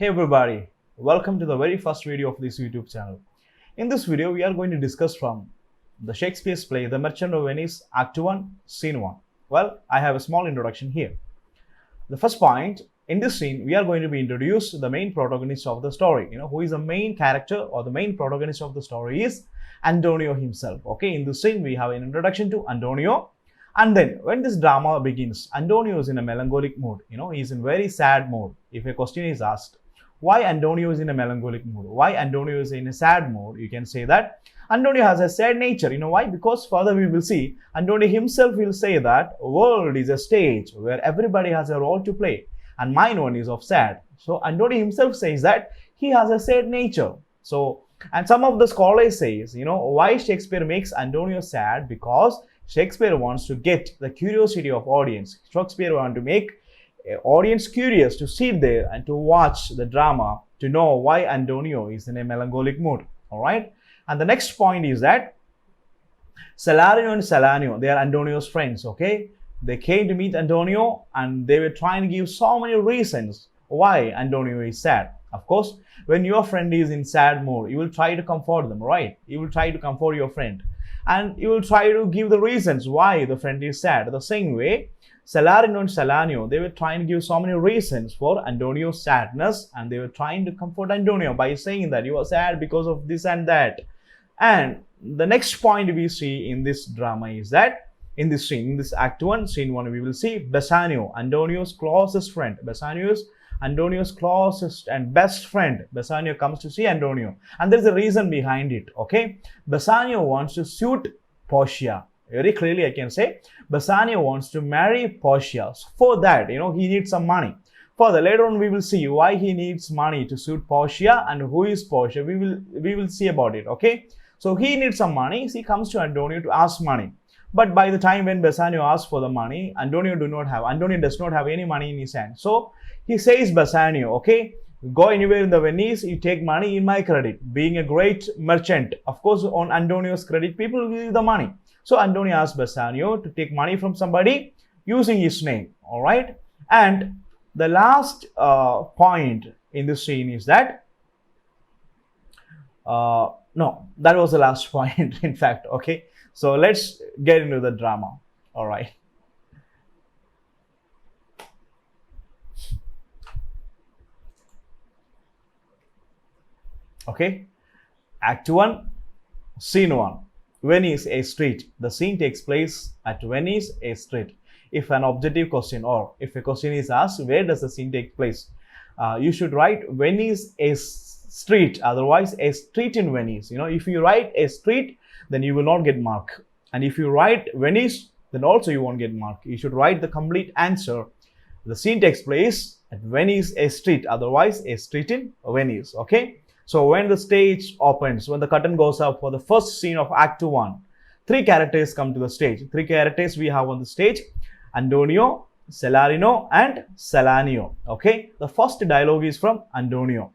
Hey everybody, welcome to the very first video of this YouTube channel. In this video, we are going to discuss from the Shakespeare's play The Merchant of Venice, Act 1, Scene 1. Well, I have a small introduction here. The first point, in this scene, we are going to be introduced to the main protagonist of the story. Who is the main character or the main protagonist of the story is Antonio himself. Okay, in this scene, we have an introduction to Antonio. And then when this drama begins, Antonio is in a melancholic mood. He's in very sad mood. If a question is asked, why Antonio is in a melancholic mood? Why Antonio is in a sad mood? You can say that Antonio has a sad nature. Why? Because further we will see, Antonio himself will say that world is a stage where everybody has a role to play and mine one is of sad. So Antonio himself says that he has a sad nature. So, and some of the scholars says, why Shakespeare makes Antonio sad? Because Shakespeare wants to get the curiosity of audience. Shakespeare wants to make audience curious to sit there and to watch the drama to know why Antonio is in a melancholic mood. All right. And the next point is that Salarino and Salanio, they are Antonio's friends. Okay. They came to meet Antonio and they were trying to give so many reasons why Antonio is sad. Of course, when your friend is in sad mood, you will try to comfort them, right? You will try to comfort your friend and you will try to give the reasons why the friend is sad. The same way, Salarino and Salanio, they were trying to give so many reasons for Antonio's sadness and they were trying to comfort Antonio by saying that you are sad because of this and that. And the next point we see in this drama is that in this scene, in this Act 1, Scene 1, we will see Bassanio, Antonio's closest friend. Bassanio is Antonio's closest and best friend. Bassanio comes to see Antonio and there's a reason behind it. Okay, Bassanio wants to suit Portia. Very clearly I can say Bassanio wants to marry Portia. So for that, he needs some money. Further, later on we will see why he needs money to suit Portia and who is Portia. We will see about it. Okay, so he needs some money. He comes to Antonio to ask money. But by the time when Bassanio asks for the money, Antonio does not have any money in his hand. So he says Bassanio, okay, go anywhere in the Venice, you take money in my credit. Being a great merchant, of course, on Antonio's credit, people will give the money. So Antonio asks Bassanio to take money from somebody using his name. All right. And the last point in this scene is that, no, that was the last point, in fact. Okay. So let's get into the drama. All right. Okay. Act 1, Scene 1. Venice, a street. The scene takes place at Venice, a street. If an objective question or if a question is asked, where does the scene take place? You should write Venice, a street. Otherwise, a street in Venice. If you write a street, then you will not get mark. And if you write Venice, then also you won't get mark. You should write the complete answer. The scene takes place at Venice, a street. Otherwise, a street in Venice. Okay. So when the stage opens, when the curtain goes up for the first scene of Act 1, three characters come to the stage. Three characters we have on the stage: Antonio, Salarino, and Salanio. Okay. The first dialogue is from Antonio.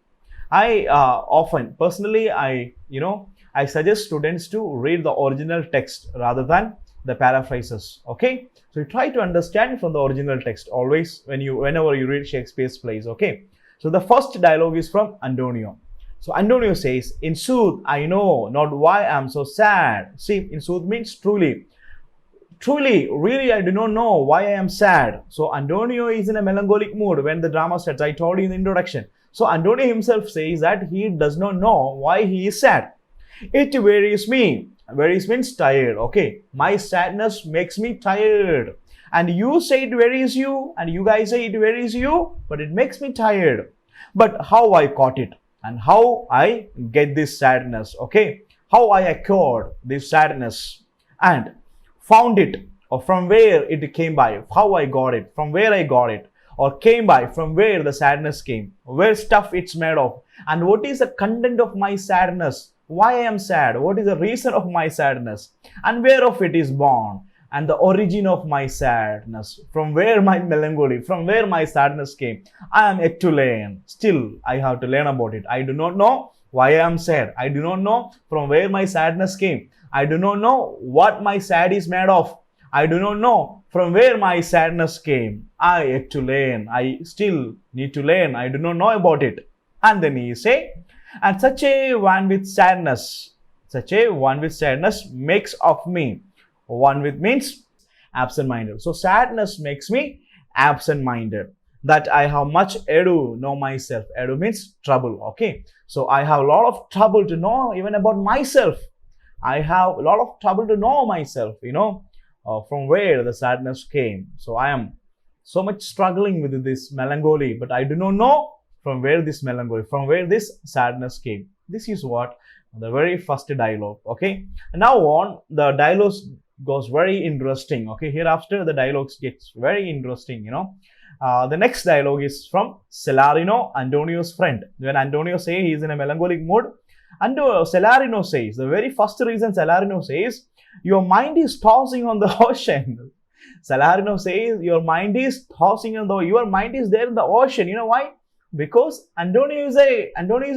I suggest students to read the original text rather than the paraphrases. Okay, so you try to understand from the original text always whenever you read Shakespeare's plays. Okay, so the first dialogue is from Antonio. So Antonio says, "In sooth, I know not why I am so sad." See, in sooth means truly. Truly, really, I do not know why I am sad. So Antonio is in a melancholic mood when the drama starts. I told you in the introduction. So Antonio himself says that he does not know why he is sad. It wearies me. Wearies means tired. Okay. My sadness makes me tired. And you say it wearies you. And you guys say it wearies you. But it makes me tired. But how I caught it. And how I get this sadness. Okay. How I acquired this sadness. And found it. Or from where it came by. How I got it. From where I got it. Or came by. From where the sadness came. Where stuff it's made of. And what is the content of my sadness. Why I am sad, what is the reason of my sadness, and whereof it is born, and the origin of my sadness, from where my melancholy, from where my sadness came. I am yet to learn. Still, I have to learn about it. I do not know why I am sad. I do not know from where my sadness came. I do not know what my sad is made of. I do not know from where my sadness came. I yet to learn. I still need to learn. I do not know about it. And then he say, and such a one with sadness makes of me. One with means absent-minded. So sadness makes me absent-minded. That I have much ado know myself. Ado means trouble. Okay. So I have a lot of trouble to know even about myself. I have a lot of trouble to know myself, from where the sadness came. So I am so much struggling with this melancholy, but I do not know from where this sadness came. This is what the very first dialogue. Okay. Now on, the dialogue goes very interesting. Okay. Hereafter, the dialogues gets very interesting, The next dialogue is from Celarino, Antonio's friend. When Antonio says he is in a melancholic mood, and Celarino says, the very first reason Celarino says, your mind is tossing on the ocean. Celarino says, your mind is tossing on your mind is there in the ocean. You know why? Because Antonio is a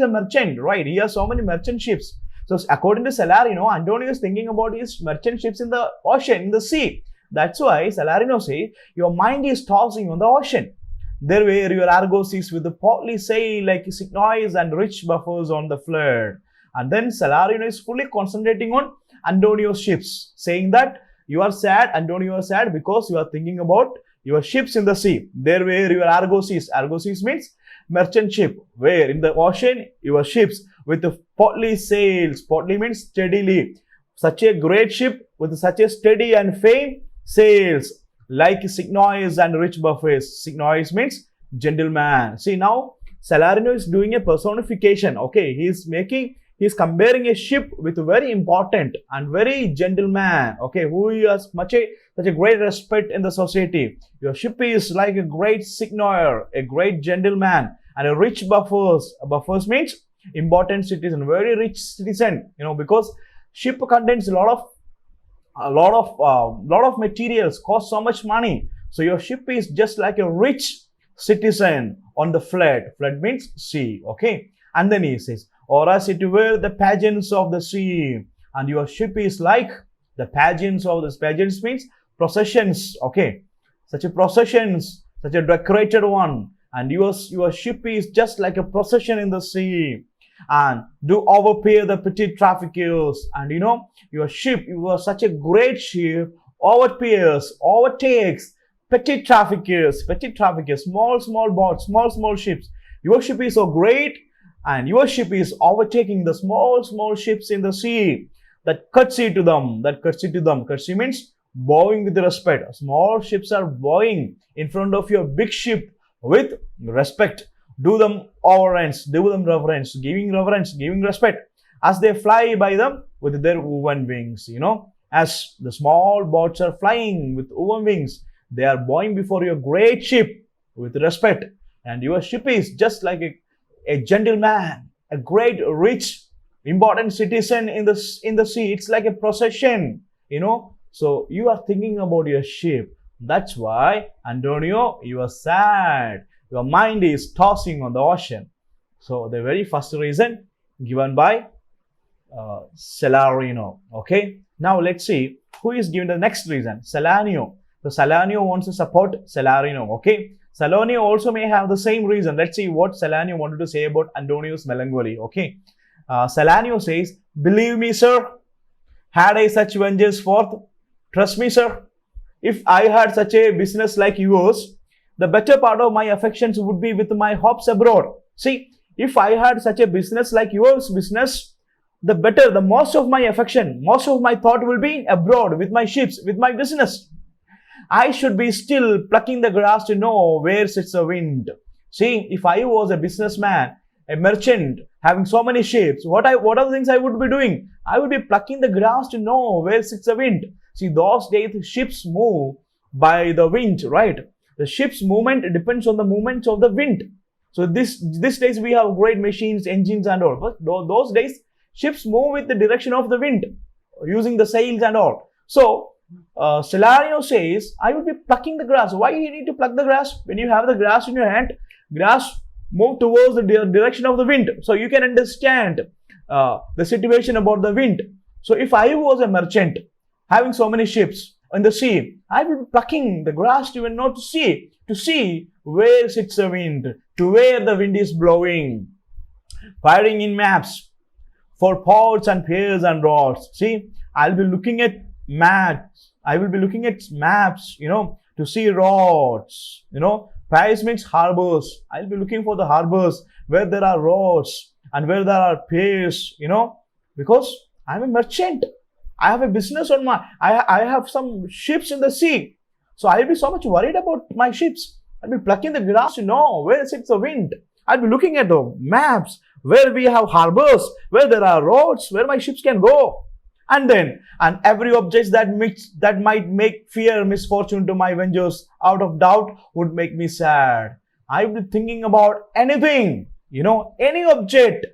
merchant, right? He has so many merchant ships. So according to Celarino, Antonio is thinking about his merchant ships in the ocean, in the sea. That's why Celarino says, your mind is tossing on the ocean. There were your argosies with the portly sail like Signois and rich buffers on the flood. And then Celarino is fully concentrating on Antonio's ships, saying that you are sad, Antonio, you are sad because you are thinking about your ships in the sea. There were your argosies. Argosies means merchant ship, where in the ocean your ships with the portly sails. Portly means steadily. Such a great ship with such a steady and faint sails like Signois and rich buffets. Signois means gentleman. See, now Celarino is doing a personification. Okay, he is comparing a ship with a very important and very gentleman. Okay, who has such a great respect in the society. Your ship is like a great Signoir, a great gentleman, and a rich buffers. Buffers means important citizen, very rich citizen. Because ship contains a lot of materials, cost so much money. So your ship is just like a rich citizen on the flood. Flood means sea. Okay, and then he says, or as it were the pageants of the sea, and your ship is like the pageants of the pageants means processions. Okay, such a processions, such a decorated one, and your ship is just like a procession in the sea, and do overpay the petty traffickers. And your ship, you are such a great ship, overtakes petty traffickers, small boats, small ships. Your ship is so great, and your ship is overtaking the small ships in the sea that curtsy to them. Curtsy means bowing with respect. Small ships are bowing in front of your big ship with respect. Do them reverence, giving respect as they fly by them with their woven wings. As the small boats are flying with woven wings, they are bowing before your great ship with respect. And your ship is just like a gentleman, a great, rich, important citizen in the sea. It's like a procession, So you are thinking about your ship. That's why, Antonio, you are sad. Your mind is tossing on the ocean. So the very first reason given by Celarino. Okay. Now let's see who is given the next reason. Celanio. So Celanio wants to support Celarino. Okay. Celanio also may have the same reason. Let's see what Celanio wanted to say about Antonio's melancholy. Okay. Celanio says, believe me, sir, had I such vengeance forth, trust me, sir, if I had such a business like yours, the better part of my affections would be with my hops abroad. See, if I had such a business like yours business, the better, the most of my affection, most of my thought will be abroad with my ships, with my business. I should be still plucking the grass to know where sits the wind. See, if I was a businessman, a merchant, having so many ships, what are the things I would be doing? I would be plucking the grass to know where sits the wind. See, those days ships move by the wind, right? The ship's movement depends on the movements of the wind. So these days we have great machines, engines and all. But those days ships move with the direction of the wind, using the sails and all. So Celarino says, I would be plucking the grass. Why you need to pluck the grass? When you have the grass in your hand, grass move towards the direction of the wind. So you can understand the situation about the wind. So if I was a merchant having so many ships in the sea, I will be plucking the grass even not to see where sits the wind, to where the wind is blowing. firing in maps for ports and piers and roads. See, I'll be looking at maps. I will be looking at maps, to see roads. Paris means harbors. I'll be looking for the harbors where there are roads and where there are piers, because I'm a merchant. I have a business on I have some ships in the sea. So I'll be so much worried about my ships. I'll be plucking the grass to know where sits the wind. I'll be looking at the maps where we have harbors, where there are roads, where my ships can go. And every object that might make fear, misfortune to my ventures out of doubt would make me sad. I'll be thinking about anything, any object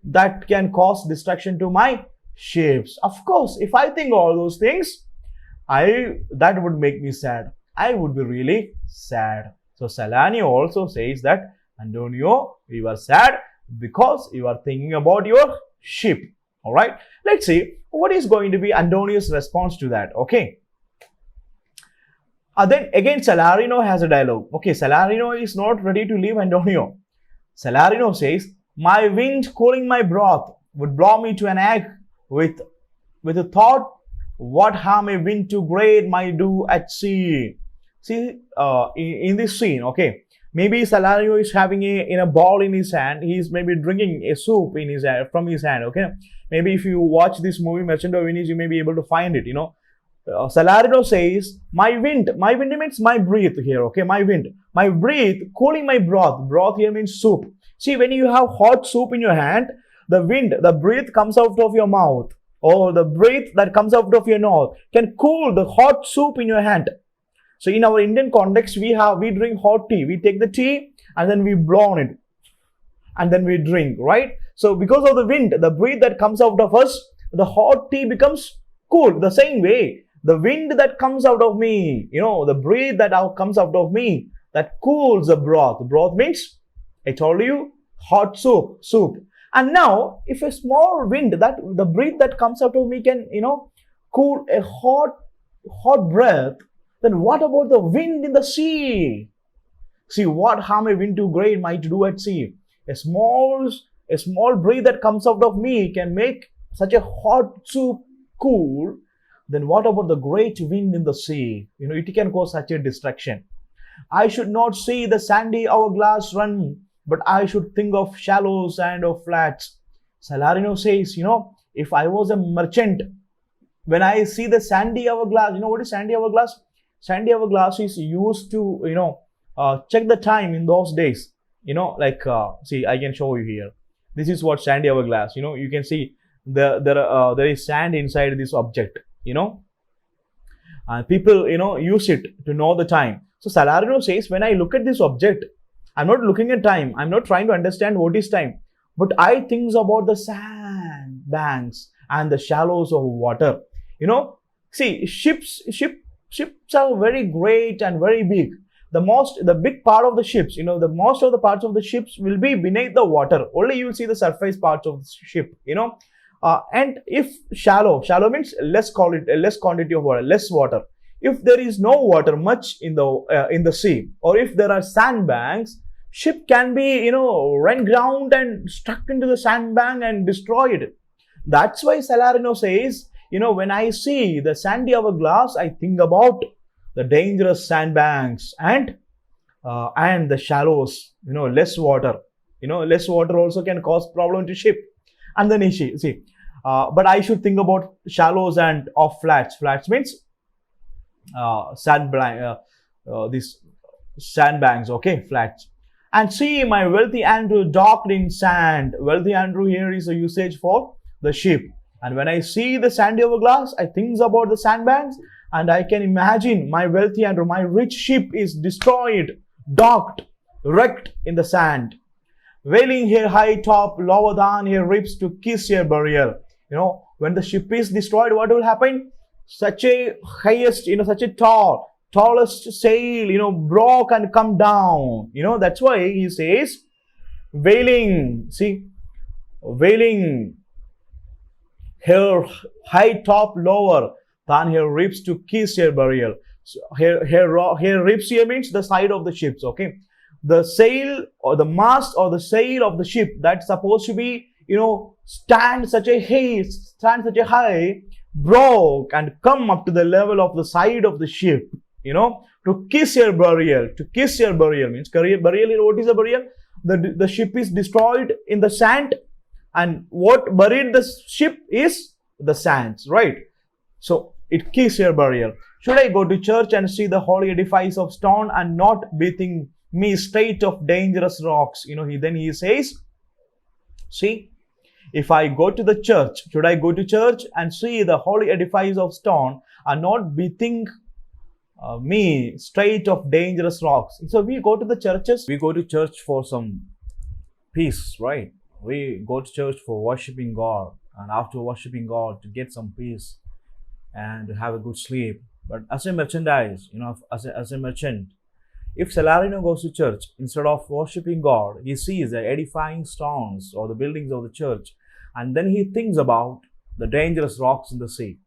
that can cause destruction to my ships. Of course, if I think all those things, that would make me sad. I would be really sad. So Salanio also says that, Antonio, you are sad because you are thinking about your ship. All right. Let's see what is going to be Antonio's response to that. Okay. Then again, Salarino has a dialogue. Okay, Salarino is not ready to leave Antonio. Salarino says, my wind cooling my broth would blow me to an egg with a thought, what harm a wind too great might do at sea. See, in this scene, okay, maybe Salarino is having a ball in his hand. He's maybe drinking a soup in his hand, from his hand. Okay, maybe if you watch this movie Merchant of Venice, you may be able to find it. Salarino says, my wind means my breath here. Okay, my breath cooling my broth. Broth here means soup. See, when you have hot soup in your hand, the breath comes out of your mouth, or the breath that comes out of your nose can cool the hot soup in your hand. So in our Indian context, we drink hot tea. We take the tea and then we blow on it and then we drink, right? So because of the wind, the breath that comes out of us, the hot tea becomes cool. The same way, the wind that comes out of me, the breath that comes out of me, that cools the broth. Broth means, I told you, hot soup. And now, if a small wind, the breath that comes out of me can, cool a hot breath, then what about the wind in the sea? See, what harm a wind too great might do at sea? A small breath that comes out of me can make such a hot soup cool. Then what about the great wind in the sea? It can cause such a destruction. I should not see the sandy hourglass run, but I should think of shallows and of flats. Salarino says, if I was a merchant, when I see the sandy hourglass, what is sandy hourglass? Sandy hourglass is used to, check the time in those days. See, I can show you here. This is what sandy hourglass. You can see there is sand inside this object. People, use it to know the time. So Salarino says, when I look at this object, I'm not looking at time. I'm not trying to understand what is time, but I think about the sand banks and the shallows of water. See, ships are very great and very big. The big part of the ships, the most of the parts of the ships will be beneath the water. Only you will see the surface parts of the ship, and if shallow means less quantity of water, less water. If there is no water much in the sea, or if there are sandbanks, ship can be, run ground and stuck into the sandbank and destroyed. That's why Salarino says, when I see the sandy hourglass, I think about the dangerous sandbanks and the shallows, less water. Less water also can cause problem to ship. And then see, but I should think about shallows and of flats. Flats means these sandbanks, okay, flats. And see my wealthy Andrew docked in sand. Wealthy Andrew here is a usage for the ship. And when I see the sandy hourglass, I think about the sandbanks, and I can imagine my wealthy Andrew, my rich ship is destroyed, docked, wrecked in the sand. Wailing her high top, lower than her ribs to kiss her burial. When the ship is destroyed, what will happen? Such a highest, such a tallest sail, broke and come down. That's why he says, wailing, see, wailing her high top lower than her ribs to kiss her burial. So her ribs here means the side of the ships, okay. the sail or the mast or the sail of the ship that's supposed to be, stand such a high, broke and come up to the level of the side of the ship, to kiss your burial. To kiss your burial means burial. What is a burial? The ship is destroyed in the sand, and what buried the ship is the sands, right? So it kiss your burial. Should I go to church and see the holy edifice of stone and not bethink me straight of dangerous rocks? He says, see, if I go to the church, should I go to church and see the holy edifice of stone and not bethink me straight of dangerous rocks? So we go to the churches, we go to church for some peace, right? We go to church for worshiping God, and after worshiping God to get some peace and to have a good sleep. But as a merchandise, as a merchant, if Salarino goes to church, instead of worshiping God, he sees the edifying stones or the buildings of the church, and then he thinks about the dangerous rocks in the sea.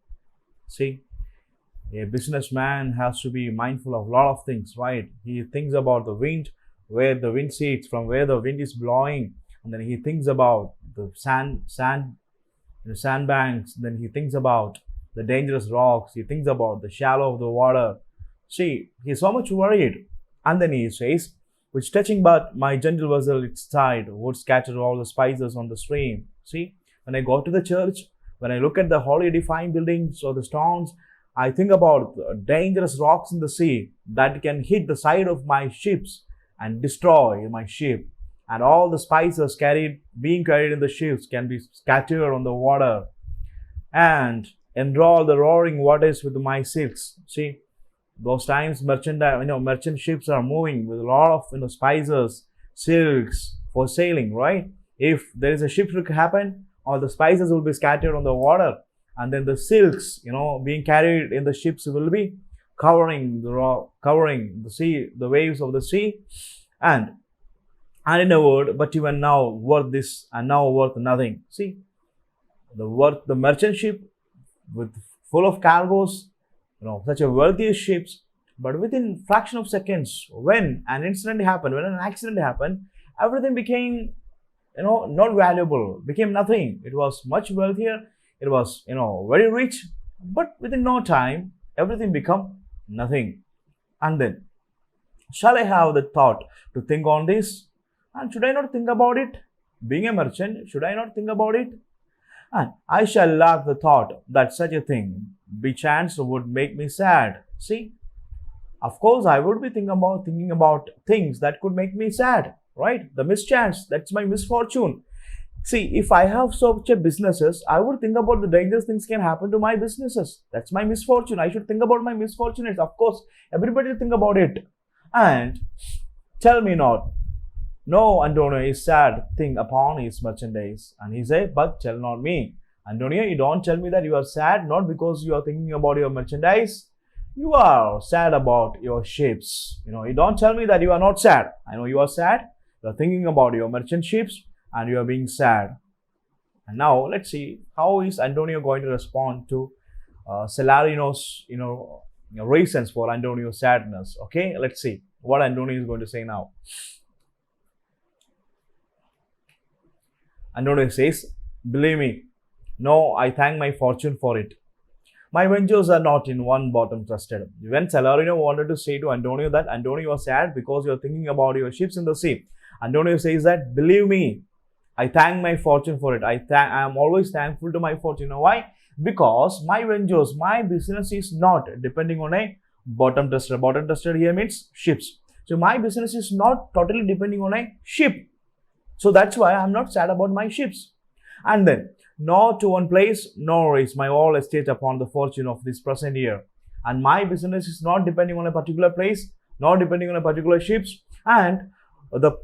See, a businessman has to be mindful of a lot of things, right? He thinks about the wind, where the wind seats, from where the wind is blowing, and then he thinks about the sandbanks. Then he thinks about the dangerous rocks. He thinks about the shallow of the water. See, he's so much worried. And then he says, which touching but my gentle vessel its tide would scatter all the spices on the stream. See, when I go to the church, when I look at the holy edifying buildings or the stones, I think about the dangerous rocks in the sea that can hit the side of my ships and destroy my ship. And all the spices being carried in the ships can be scattered on the water and enroll the roaring waters with my silks. See, those times merchant ships are moving with a lot of spices, silks for sailing, right? If there is a shipwreck happen, all the spices will be scattered on the water, and then the silks, being carried in the ships will be covering the sea, the waves of the sea, and in a word, but even now worth this and now worth nothing. See, the merchant ship with full of cargoes, such a wealthy ships, but within fraction of seconds, when an accident happened, everything became, not valuable, became nothing. It was much wealthier, it was, very rich, but within no time, everything become nothing. And then, shall I have the thought to think on this? And should I not think about it? Being a merchant, should I not think about it? And I shall laugh the thought that such a thing be chance would make me sad. See, of course, I would be thinking about things that could make me sad, right? The mischance, that's my misfortune. See, if I have such a businesses, I would think about the dangerous things can happen to my businesses. That's my misfortune. I should think about my misfortunes. Of course, everybody think about it. And tell me not. No, Antonio is sad thing upon his merchandise. And he said, but tell not me. Antonio, you don't tell me that you are sad, not because you are thinking about your merchandise. You are sad about your ships. You don't tell me that you are not sad. I know you are sad. You are thinking about your merchant ships and you are being sad. And now let's see how is Antonio going to respond to Salarino's, reasons for Antonio's sadness. Okay, let's see what Antonio is going to say now. Antonio says, believe me, no, I thank my fortune for it. My ventures are not in one bottom trusted. When Salarino wanted to say to Antonio that Antonio was sad because you are thinking about your ships in the sea, Antonio says that, believe me, I thank my fortune for it. I am always thankful to my fortune. Why? Because my ventures, my business is not depending on a bottom trusted. Bottom trusted here means ships. So my business is not totally depending on a ship. So that's why I'm not sad about my ships. And then, nor to one place, nor is my all estate upon the fortune of this present year. And my business is not depending on a particular place, nor depending on a particular ships. And the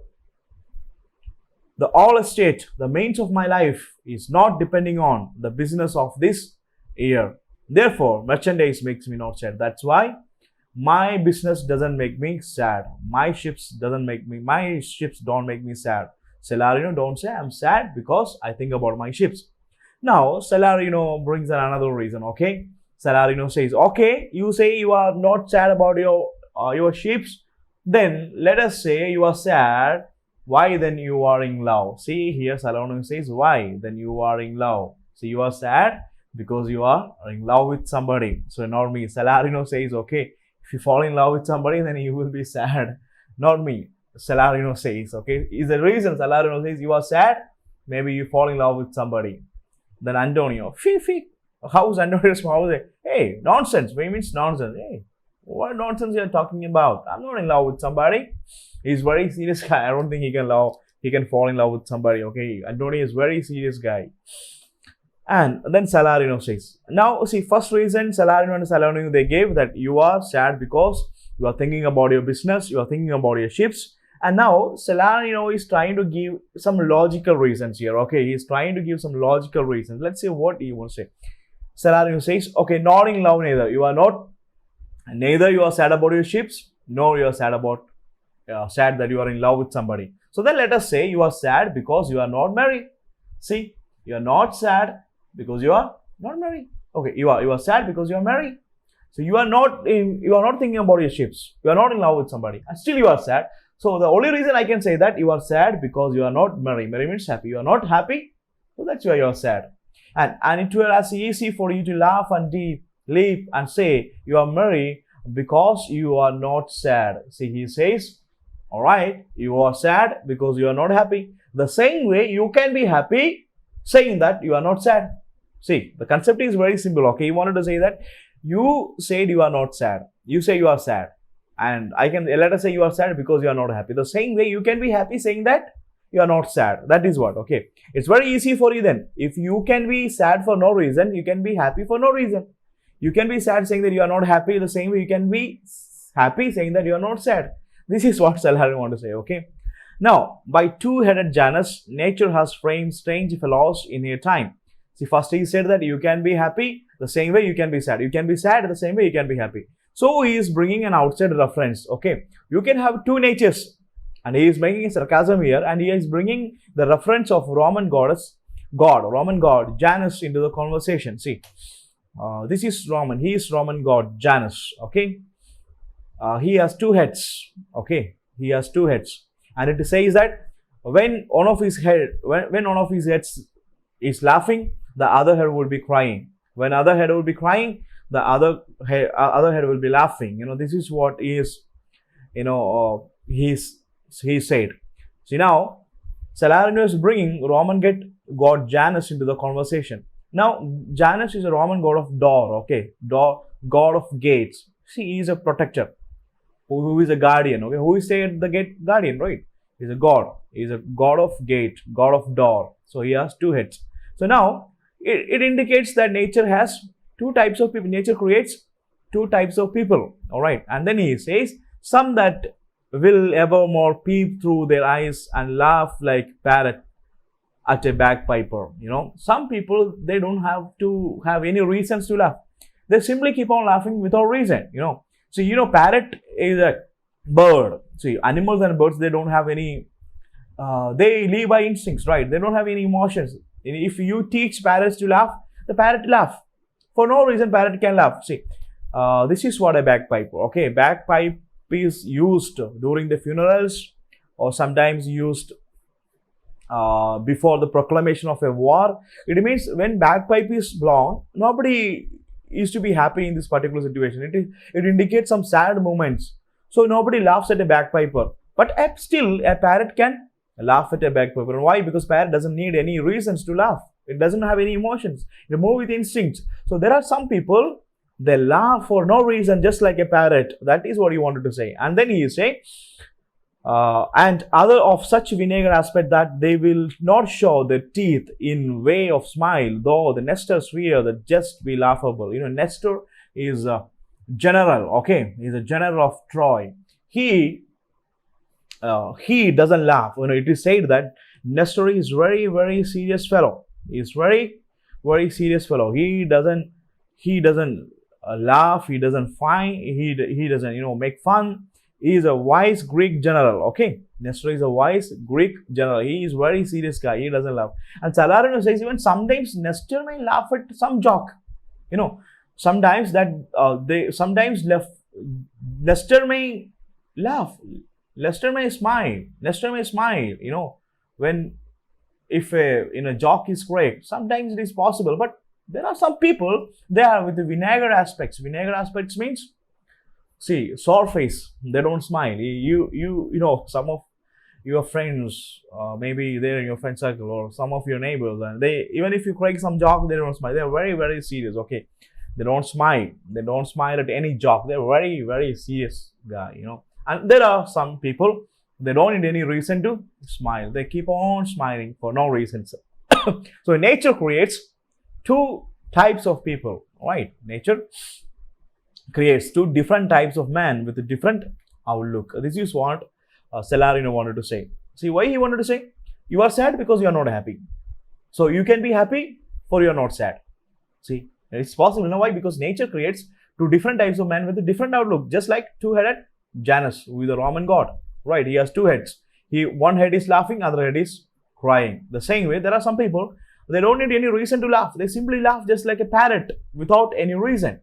all estate, the means of my life is not depending on the business of this year. Therefore, merchandise makes me not sad. That's why my business doesn't make me sad. My ships don't make me sad. Salarino don't say I'm sad because I think about my ships. Now, Salarino brings in another reason, okay? Salarino says, okay, you say you are not sad about your ships, Then let us say you are sad. Why then you are in love? See here Salarino says why then you are in love. See you are sad because you are in love with somebody. So not me. Salarino says okay, if you fall in love with somebody then you will be sad. Not me. Salarino says okay. Is the reason Salarino says you are sad? Maybe you fall in love with somebody. Then Antonio, how's Antonio's mouth? Hey, nonsense. What means nonsense? Hey, what nonsense you're talking about? I'm not in love with somebody. He's very serious guy. I don't think he can fall in love with somebody. Okay, Antonio is very serious guy. And then Salarino says, now see, first reason Salarino and Salarino they gave that you are sad because you are thinking about your business, you are thinking about your ships. And now Salarino is trying to give some logical reasons here. Okay, he's trying to give some logical reasons. Let's see what he wants to say. Salarino says, okay, not in love neither. You are not, neither you are sad about your ships, nor you are sad about sad that you are in love with somebody. So then let us say you are sad because you are not married. See, you are not sad because you are not married. Okay, you are sad because you are married. So you are not thinking about your ships. You are not in love with somebody, and still you are sad. So the only reason I can say that you are sad because you are not married. Married means happy. You are not happy, so that's why you are sad. And it will be easy for you to laugh and leap and say you are merry because you are not sad. See, he says, all right, you are sad because you are not happy. The same way you can be happy saying that you are not sad. See, the concept is very simple. Okay, you wanted to say that you said you are not sad. You say you are sad. And let us say you are sad because you are not happy. The same way you can be happy saying that you are not sad. That is what, okay. It's very easy for you then. If you can be sad for no reason, you can be happy for no reason. You can be sad saying that you are not happy. The same way you can be happy saying that you are not sad. This is what Salarino want to say, okay. Now, by two-headed Janus, nature has framed strange fellows in her time. See, first he said that you can be happy, the same way you can be sad. You can be sad, the same way you can be happy. So he is bringing an outside reference, okay. You can have two natures. And he is making a sarcasm here, and he is bringing the reference of Roman god, Janus into the conversation. See, this is Roman. He is Roman god, Janus, okay. He has two heads, okay. He has two heads. And it says that when one of his heads is laughing, the other head will be crying. When other head will be crying, the other head will be laughing. You know, this is what is, he said. See, now Salarino is bringing Roman god Janus into the conversation. Now Janus is a Roman god of door, okay, god of gates. See, he is a protector, who is a guardian, okay. Who is saying the gate guardian, right? He's a god. He's a god of gate, god of door. So he has two heads. So now it indicates that nature has two types of people. Nature creates two types of people. All right. And then he says, some that will evermore peep through their eyes and laugh like parrot at a bagpiper. You know, some people, they don't have to have any reasons to laugh. They simply keep on laughing without reason, you know. So, parrot is a bird. See, animals and birds, they don't have any, they live by instincts, right? They don't have any emotions. If you teach parrots to laugh, the parrot laugh. For no reason, parrot can laugh. See, this is what a bagpiper, okay. Bagpipe is used during the funerals, or sometimes used before the proclamation of a war. It means when bagpipe is blown, nobody is to be happy in this particular situation. It indicates some sad moments. So nobody laughs at a bagpiper. But still, a parrot can laugh at a bagpiper. Why? Because parrot doesn't need any reasons to laugh. It doesn't have any emotions. It moves with instincts. So there are some people, they laugh for no reason, just like a parrot. That is what he wanted to say. And then he is saying, and other of such vinegar aspect that they will not show their teeth in way of smile, though the Nestor's fear that just be laughable. Nestor is a general, okay. He is a general of Troy. He doesn't laugh. It is said that Nestor is very, very serious fellow. He is very, very serious fellow. He doesn't laugh. He doesn't find. He doesn't make fun. He is a wise Greek general, okay. Nestor is a wise Greek general. He is very serious guy. He doesn't laugh. And Salarino says even sometimes Nestor may laugh at some joke. Sometimes Nestor may laugh. Lester may smile. Lester may smile. When if a joke is correct, sometimes it is possible. But there are some people, they are with the vinegar aspects. Vinegar aspects means, see, sour face. They don't smile. Some of your friends, maybe they're in your friend circle, or some of your neighbors, and they, even if you crack some joke, they don't smile. They're very, very serious. Okay, they don't smile. They don't smile at any joke. They're very, very serious guy. And there are some people, they don't need any reason to smile. They keep on smiling for no reason. So nature creates two types of people, right? Nature creates two different types of man with a different outlook. This is what Celarino wanted to say. See why he wanted to say? You are sad because you are not happy. So you can be happy for you are not sad. See, it's possible. You know why? Because nature creates two different types of men with a different outlook. Just like two-headed Janus, who is a Roman god. Right? He has two heads. One head is laughing, other head is crying. The same way, there are some people, they don't need any reason to laugh. They simply laugh just like a parrot without any reason.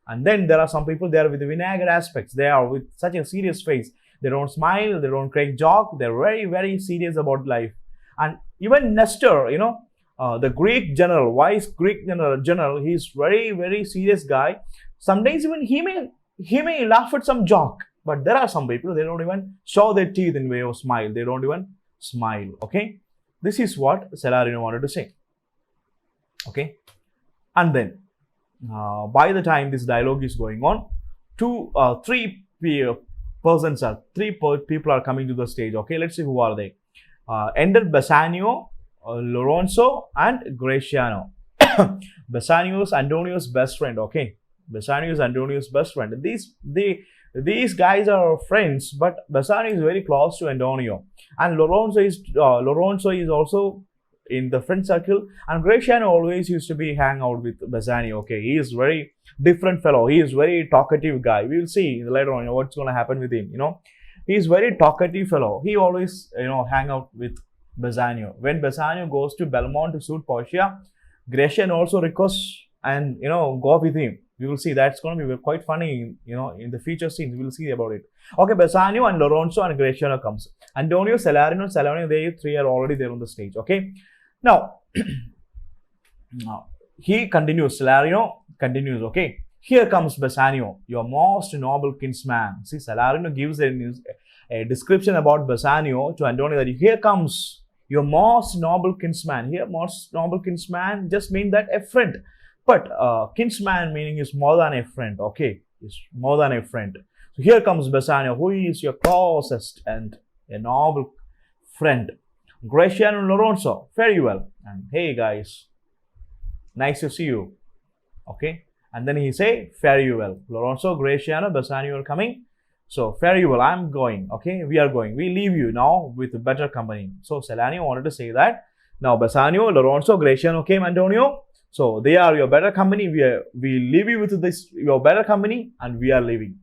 And then there are some people, they are with the vinegar aspects. They are with such a serious face. They don't smile, they don't crack joke. They're very, very serious about life. And even Nestor, the Greek general, wise Greek general, he's very, very serious guy. Sometimes even he may laugh at some joke. But there are some people, they don't even show their teeth in way of smile. They don't even smile. Okay. This is what Celarino wanted to say. Okay. And then, by the time this dialogue is going on, three people are coming to the stage. Okay. Let's see who are they. Enter Bassanio, Lorenzo, and Graciano. Bassanio is Antonio's best friend. Okay. Bassanio is Antonio's best friend. These guys are friends, but Bassanio is very close to Antonio, and Lorenzo is also in the friend circle, and Graciano always used to be hang out with Bassanio. Okay, he is very different fellow. He is very talkative guy. We will see later on what's going to happen with him. He is very talkative fellow. He always hang out with Bassanio. When Bassanio goes to Belmont to suit Portia, Graciano also requests and go with him. We will see that's going to be quite funny, in the future scenes. We will see about it. Okay, Bassanio and Lorenzo and Graciano comes. Antonio, Celarino, they three are already there on the stage. Okay. Now, he continues. Celarino continues. Okay. Here comes Bassanio, your most noble kinsman. See, Celarino gives a description about Bassanio to Antonio that here comes your most noble kinsman. Here, most noble kinsman just means that a friend. But kinsman meaning is more than a friend. Okay, is more than a friend. So here comes Bassanio, who is your closest and a noble friend. Graciano and Lorenzo, very well. And hey guys, nice to see you. Okay, and then he say, fare you well. Lorenzo, Graciano, Bassanio are coming. So fare you well. I'm going. Okay, we are going. We leave you now with a better company. So Celarino wanted to say that. Now Bassanio, Lorenzo, Graciano came, Antonio. So they are your better company. We leave you with this your better company, and we are leaving.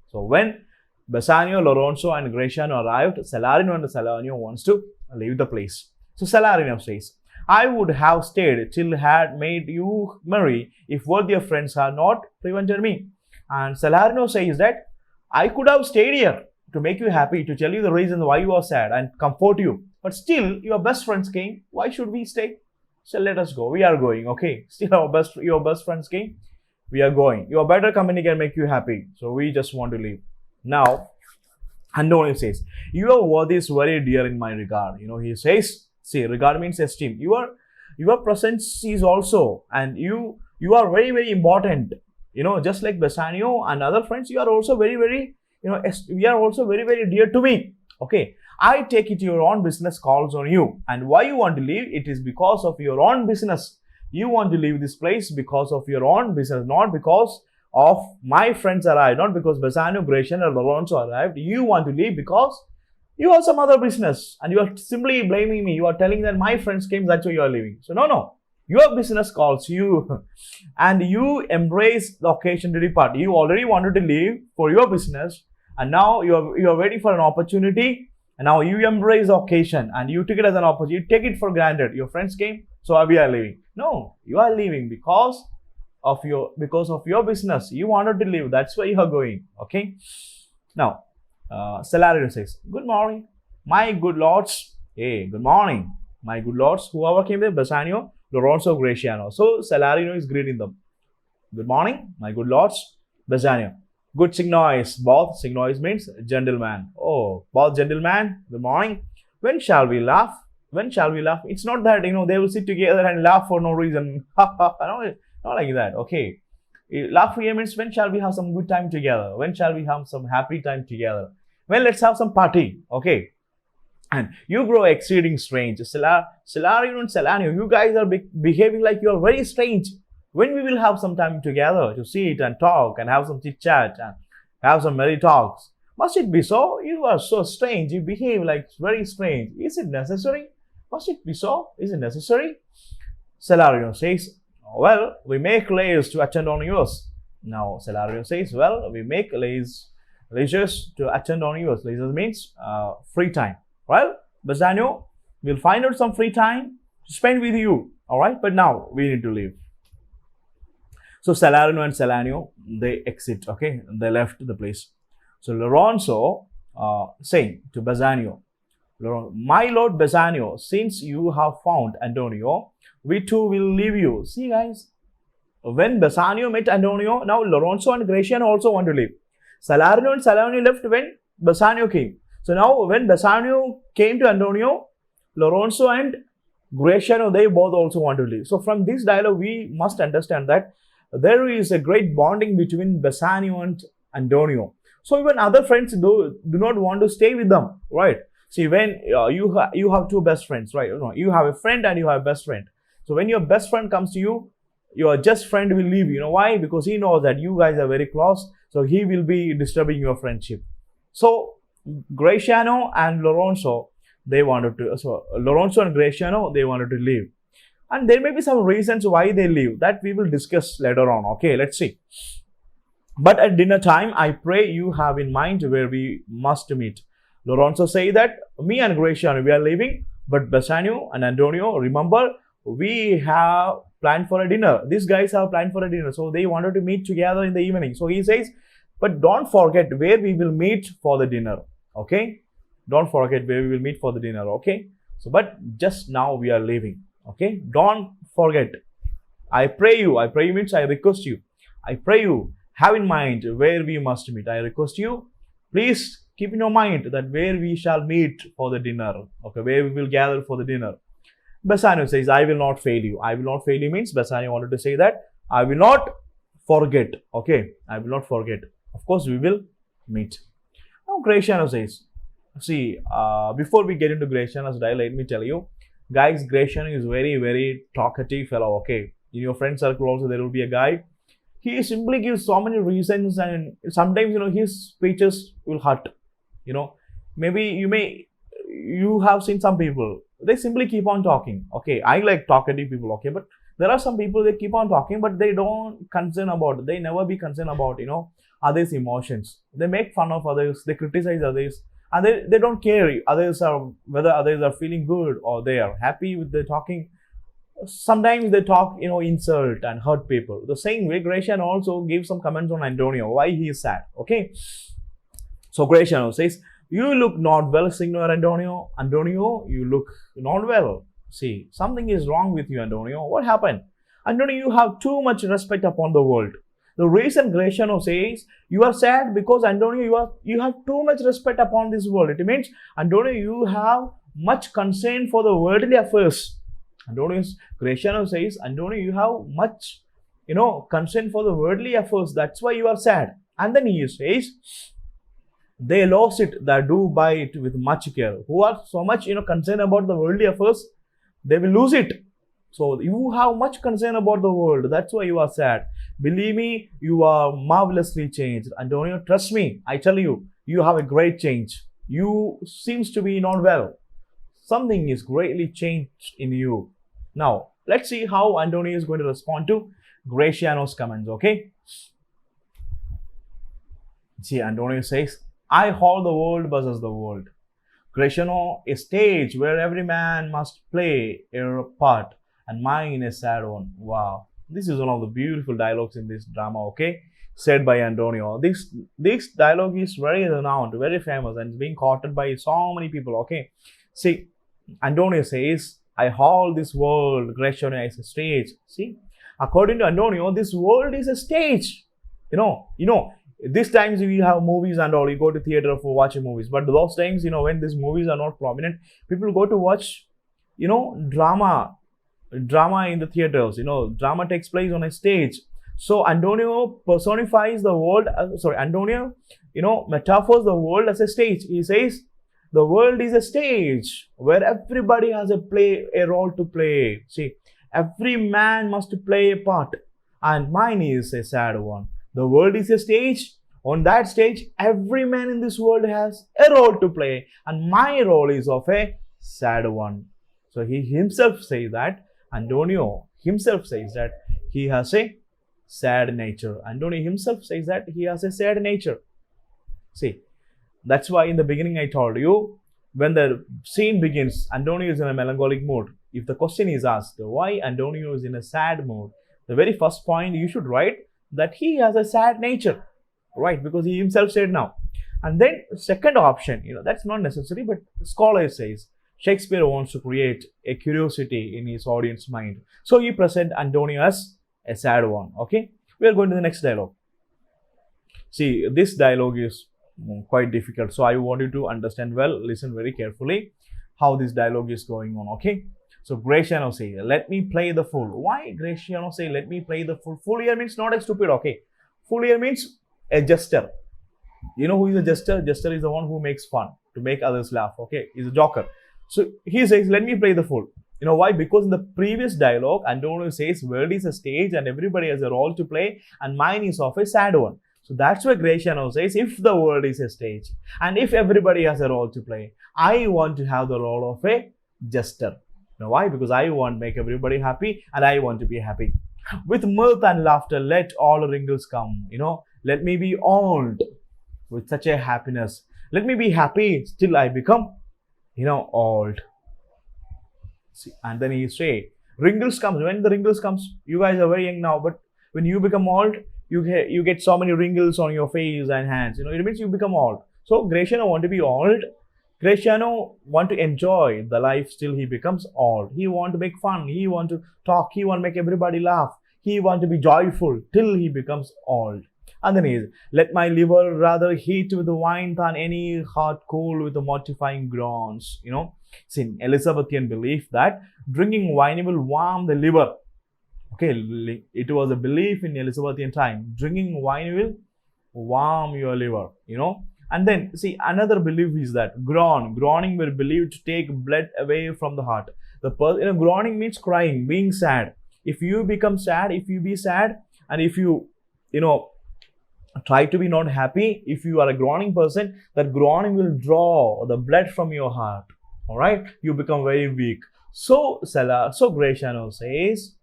So when Bassanio, Lorenzo, and Graciano arrived, Celarino wants to leave the place. So Celarino says, I would have stayed till had made you merry if worthier friends had not prevented me. And Celarino says that I could have stayed here to make you happy, to tell you the reasons why you are sad and comfort you. But still, your best friends came. Why should we stay? So let us go. We are going. Okay. Still your best friends came. We are going. Your better company can make you happy. So we just want to leave. Now, Antonio says, your word is very dear in my regard. He says, see, regard means esteem. Your presence is also, and you are very, very important. Just like Bassanio and other friends, you are also very, very, we are also very, very dear to me. Okay. I take it your own business calls on you. And why you want to leave? It is because of your own business. You want to leave this place because of your own business, not because of my friends arrived, not because Bassanio, Graciano, or Lorenzo arrived. You want to leave because you have some other business and you are simply blaming me. You are telling that my friends came, that's why you are leaving. So no. Your business calls you and you embrace the occasion to depart. You already wanted to leave for your business and now you are waiting for an opportunity. And now you embrace the occasion and you take it as an opportunity. You take it for granted. Your friends came, so we are leaving. No, you are leaving because of your business. You wanted to leave. That's why you are going. Okay. Now, Salarino says, "Good morning, my good lords." Hey, good morning, my good lords. Whoever came there, Bassanio, Lorenzo, Graciano. So Salarino is greeting them. Good morning, my good lords. Bassanio. Good signois. Both signois means gentleman. Oh, both gentlemen. Good morning. When shall we laugh? When shall we laugh? It's not that they will sit together and laugh for no reason. No, not like that. Okay. Laugh here means when shall we have some good time together? When shall we have some happy time together? Well, let's have some party. Okay. And you grow exceeding strange. Salarino and Salanio, you guys are behaving like you are very strange. When we will have some time together to sit and talk and have some chit chat and have some merry talks? Must it be so? You are so strange. You behave like very strange. Is it necessary? Must it be so? Is it necessary? Salarino says, well, we make lays to attend on yours. Now, Salarino says, well, we make leisures to attend on yours. Leisure means free time. Well, Bassanio, we'll find out some free time to spend with you. All right, but now we need to leave. So Salarino and Salanio, they exit. Okay, they left the place. So Lorenzo saying to Bassanio, my lord Bassanio, since you have found Antonio, we too will leave you. See, guys, when Bassanio met Antonio, now Lorenzo and Graciano also want to leave. Salarino and Salanio left when Bassanio came. So now when Bassanio came to Antonio, Lorenzo and Graciano, they both also want to leave. So from this dialogue, we must understand that there is a great bonding between Bassanio and Antonio. So even other friends do not want to stay with them, right? See, when you have two best friends, right? You have a friend and you have a best friend. So when your best friend comes to you, your just friend will leave. You know why? Because he knows that you guys are very close. So he will be disturbing your friendship. So Graciano and Lorenzo, Lorenzo and Graciano, they wanted to leave. And there may be some reasons why they leave that we will discuss later on. Okay, let's see. But at dinner time, I pray you have in mind where we must meet. Lorenzo say that me and Graciano, we are leaving, but Bassanio and Antonio, remember, we have planned for a dinner. These guys have planned for a dinner. So they wanted to meet together in the evening. So he says, but don't forget where we will meet for the dinner. Okay, don't forget where we will meet for the dinner. Okay, so but just now we are leaving. Okay, don't forget. I pray you means I request you. I pray you have in mind where we must meet. I request you, please keep in your mind that where we shall meet for the dinner. Okay, where we will gather for the dinner. Bassanio says, I will not fail you. I will not fail you means Bassanio wanted to say that I will not forget. Okay, I will not forget. Of course, we will meet. Now, Graciano says, see, before we get into Graciano's dialogue, let me tell you, guys, Graciano is very, very talkative fellow. Okay, in your friend circle also there will be a guy. He simply gives so many reasons, and sometimes his speeches will hurt. Maybe you have seen some people, they simply keep on talking. Okay, I like talkative people. Okay, but there are some people, they keep on talking, but they don't concern about, they never be concerned about others' emotions. They make fun of others, they criticize others, and they don't care whether others are feeling good or they are happy with the talking. Sometimes they talk, insult and hurt people. The same way, Graciano also gives some comments on Antonio, why he is sad. Okay, so Graciano says, you look not well, Signor Antonio. Antonio, you look not well. See, something is wrong with you, Antonio. What happened? Antonio, you have too much respect upon the world. The reason Graciano says you are sad because Antonio, you have too much respect upon this world. It means, Antonio, you have much concern for the worldly affairs. Graciano says, Antonio, you have much, concern for the worldly affairs. That's why you are sad. And then he says, they lost it that do buy it with much care. Who are so much, concerned about the worldly affairs, they will lose it. So you have much concern about the world. That's why you are sad. Believe me, you are marvelously changed. Antonio, trust me. I tell you, you have a great change. You seems to be not well. Something is greatly changed in you. Now, let's see how Antonio is going to respond to Graciano's comments, okay? See, Antonio says, I hold the world versus the world. Graciano, a stage where every man must play a part, and mine a sad one. Wow. This is one of the beautiful dialogues in this drama, okay? said by Antonio. This dialogue is very renowned, very famous, and it's being quoted by so many people. Okay, see, Antonio says, "I hold this world, Gratiano, as a stage." See, according to Antonio, this world is a stage. These times we have movies and all. You go to theater for watching movies, but those times, when these movies are not prominent, people go to watch, drama in the theaters. Drama takes place on a stage. So Antonio personifies the world. Antonio, metaphors the world as a stage. He says the world is a stage where everybody has a role to play. See, every man must play a part, and mine is a sad one. The world is a stage. On that stage, every man in this world has a role to play, and my role is of a sad one. So he himself says that. Antonio himself says that he has a sad nature. Antonio himself says that he has a sad nature. See, that's why in the beginning I told you, when the scene begins, Antonio is in a melancholic mood. If the question is asked, why Antonio is in a sad mood, the very first point you should write that he has a sad nature, right? Because he himself said now. And then second option, that's not necessary, but the scholar says Shakespeare wants to create a curiosity in his audience mind. So he present Antonio as a sad one. Okay, we are going to the next dialogue. See, this dialogue is quite difficult, so I want you to understand well, listen very carefully how this dialogue is going on. Okay, so Gratiano say, "Let me play the fool." Why Gratiano say, "Let me play the fool"? Fool here means not a stupid. Okay, fool here means a jester. You know who is a jester? Jester is the one who makes fun to make others laugh. Okay, he's a joker. So he says, "Let me play the fool." Why? Because in the previous dialogue, Antonio says, "World is a stage and everybody has a role to play, and mine is of a sad one." So that's why Gratiano says, if the world is a stage and if everybody has a role to play, I want to have the role of a jester. Why? Because I want to make everybody happy and I want to be happy. With mirth and laughter, let all wrinkles come. Let me be old with such a happiness. Let me be happy, still I become, old. See, and then he say, wrinkles comes. When the wrinkles comes, you guys are very young now, but when you become old, you get so many wrinkles on your face and hands. It means you become old. So Gratiano want to be old. Gratiano want to enjoy the life, still he becomes old. He want to make fun. He want to talk. He want to make everybody laugh. He want to be joyful till he becomes old. And then he is, "Let my liver rather heat with the wine than any heart cool with the mortifying groans." It's in Elizabethan belief that drinking wine will warm the liver. Okay, it was a belief in Elizabethan time. Drinking wine will warm your liver, And then, see, another belief is that groaning were believed to take blood away from the heart. Groaning means crying, being sad. If you become sad, if you be sad, and if you, try to be not happy, if you are a groaning person, that groaning will draw the blood from your heart. All right, you become very weak. So Gratiano says,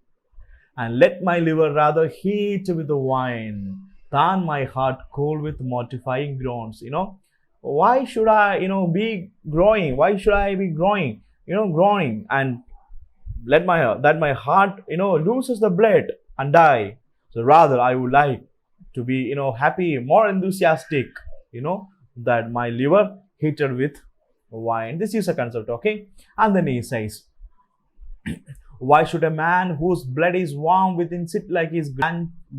"And let my liver rather heat with the wine than my heart cool with mortifying groans." Why should I, be growing? Why should I be growing? Growing and let my heart, loses the blood and die. So rather, I would like to be, happy, more enthusiastic, that my liver heated with wine. This is a concept, okay? And then he says, "Why should a man whose blood is warm within sit like his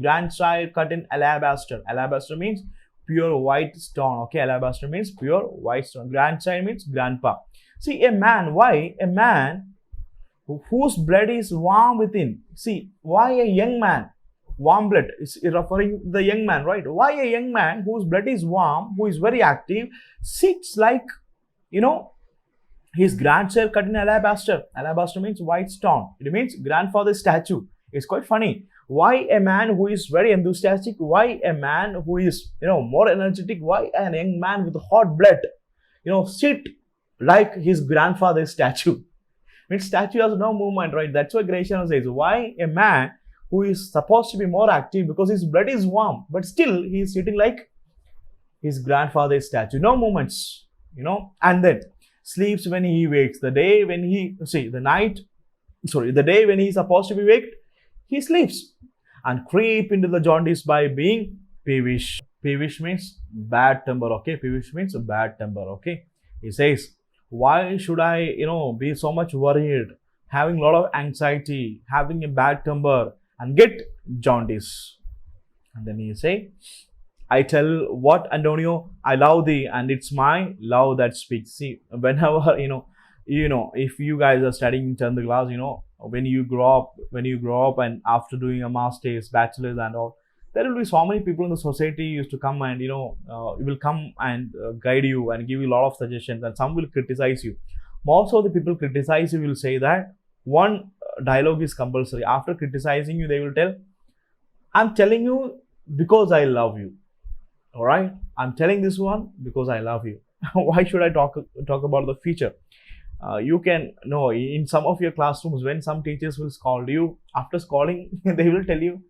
grandchild cut in alabaster?" Alabaster means pure white stone. Okay, alabaster means pure white stone. Grandchild means grandpa. See, why a man whose blood is warm within? See, why a young man? Warm blood is referring to the young man, right? Why a young man whose blood is warm, who is very active, sits like, his grandchild cut in alabaster. Alabaster means white stone. It means grandfather's statue. It's quite funny. Why a man who is very enthusiastic? Why a man who is, more energetic? Why a young man with hot blood, sit like his grandfather's statue? I mean, statue has no movement, right? That's why Gratiano says, why a man who is supposed to be more active because his blood is warm, but still he is sitting like his grandfather's statue. No movements, and then sleeps when he wakes. The day when he is supposed to be waked, he sleeps and creep into the jaundice by being peevish. Peevish means bad temper. Okay, peevish means bad temper. Okay, he says, why should I, be so much worried, having a lot of anxiety, having a bad temper, and get jaundice? And then he say, I tell what, Antonio, I love thee, and it's my love that speaks. See, whenever if you guys are studying in 10th class, when you grow up, and after doing a master's, bachelor's, and all, there will be so many people in the society used to come and will come and guide you and give you a lot of suggestions, and some will criticize you. Most of the people criticize you will say that one dialogue is compulsory. After criticizing you, they will tell, I'm telling you because I love you. All right, I'm telling this one because I love you. Why should I talk about the future? You can know in some of your classrooms, when some teachers will scold you, after scolding they will tell you,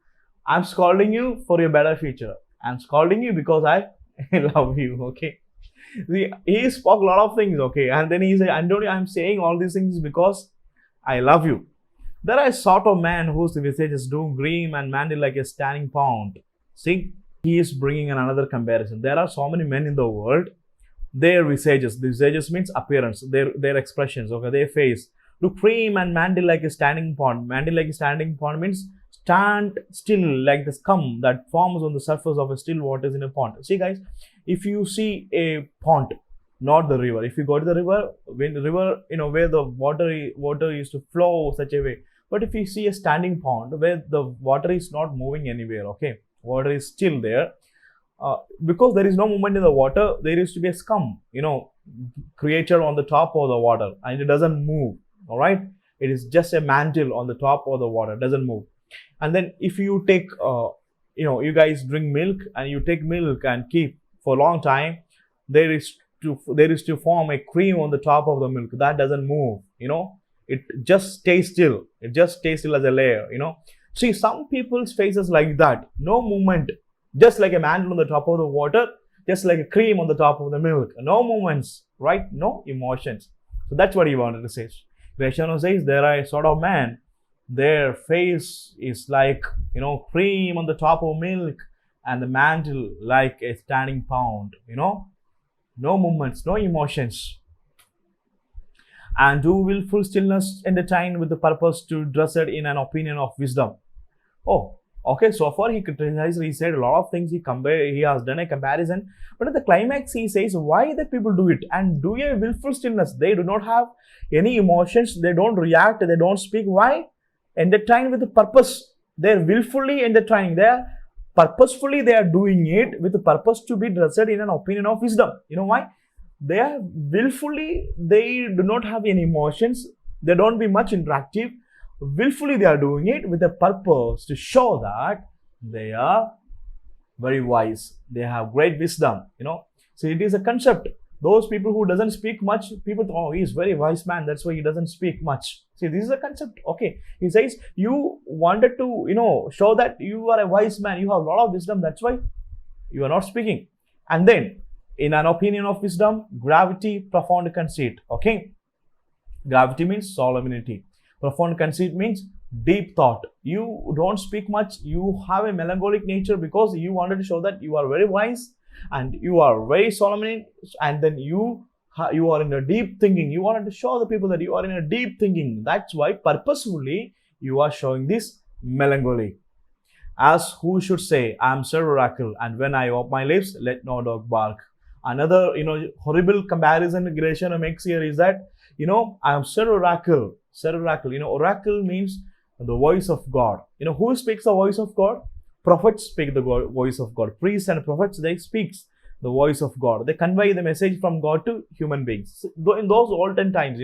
I'm scolding you for your better future. I'm scolding you because I love you. Okay, he spoke a lot of things. Okay, and then he said, Antonio, I'm saying all these things because I love you. There are a sort of man whose visages do gleam and mantle like a standing pond. See, he is bringing another comparison. There are so many men in the world, their visages means appearance, their expressions, okay, their face, to cream and mantle like a standing pond. Mantle like a standing pond means stand still like the scum that forms on the surface of a still waters in a pond. See guys, if you see a pond, not the river, if you go to the river, when the river, where the water used to flow such a way, but if you see a standing pond where the water is not moving anywhere, okay, water is still there, because there is no movement in the water, there used to be a scum, creature on the top of the water, and it doesn't move. All right, it is just a mantle on the top of the water, doesn't move. And then if you take you guys drink milk, and you take milk and keep for a long time, there is to form a cream on the top of the milk that doesn't move. It just stays still. It just stays still as a layer. See, some people's faces like that, no movement, just like a mantle on the top of the water, just like a cream on the top of the milk, no movements, right? No emotions. So that's what he wanted to say. Gratiano says there are a sort of man, their face is like cream on the top of milk, and the mantle like a standing pond. No movements, no emotions, and do willful stillness entertain with the purpose to dress it in an opinion of wisdom. Oh, okay. So far he criticized, he said a lot of things, he has done a comparison, but at the climax he says why the people do it and do a willful stillness. They do not have any emotions, they don't react, they don't speak. Why? Entertain with the purpose. They're willfully entertaining, they are purposefully, they are doing it with the purpose to be dressed in an opinion of wisdom. You know why? They are willfully, they do not have any emotions, they don't be much interactive. Willfully they are doing it with a purpose to show that they are very wise, they have great wisdom. So it is a concept. Those people who doesn't speak much, people think, oh, he's very wise man, that's why he doesn't speak much. See, this is a concept. Okay, he says you wanted to show that you are a wise man, you have a lot of wisdom, that's why you are not speaking. And then in an opinion of wisdom, gravity, profound conceit. Okay, gravity means solemnity, profound conceit means deep thought. You don't speak much, you have a melancholic nature because you wanted to show that you are very wise and you are very solemn, and then you are in a deep thinking. You wanted to show the people that you are in a deep thinking. That's why purposefully you are showing this melancholy. As who should say, I am Sir Oracle, and when I open my lips, let no dog bark. Another horrible comparison Gratiano makes here is that I am Sir Oracle. Sir Oracle. Oracle means the voice of God. Who speaks the voice of God? Prophets speak the voice of God. Priests and prophets, they speak the voice of God. They convey the message from God to human beings. In those olden times,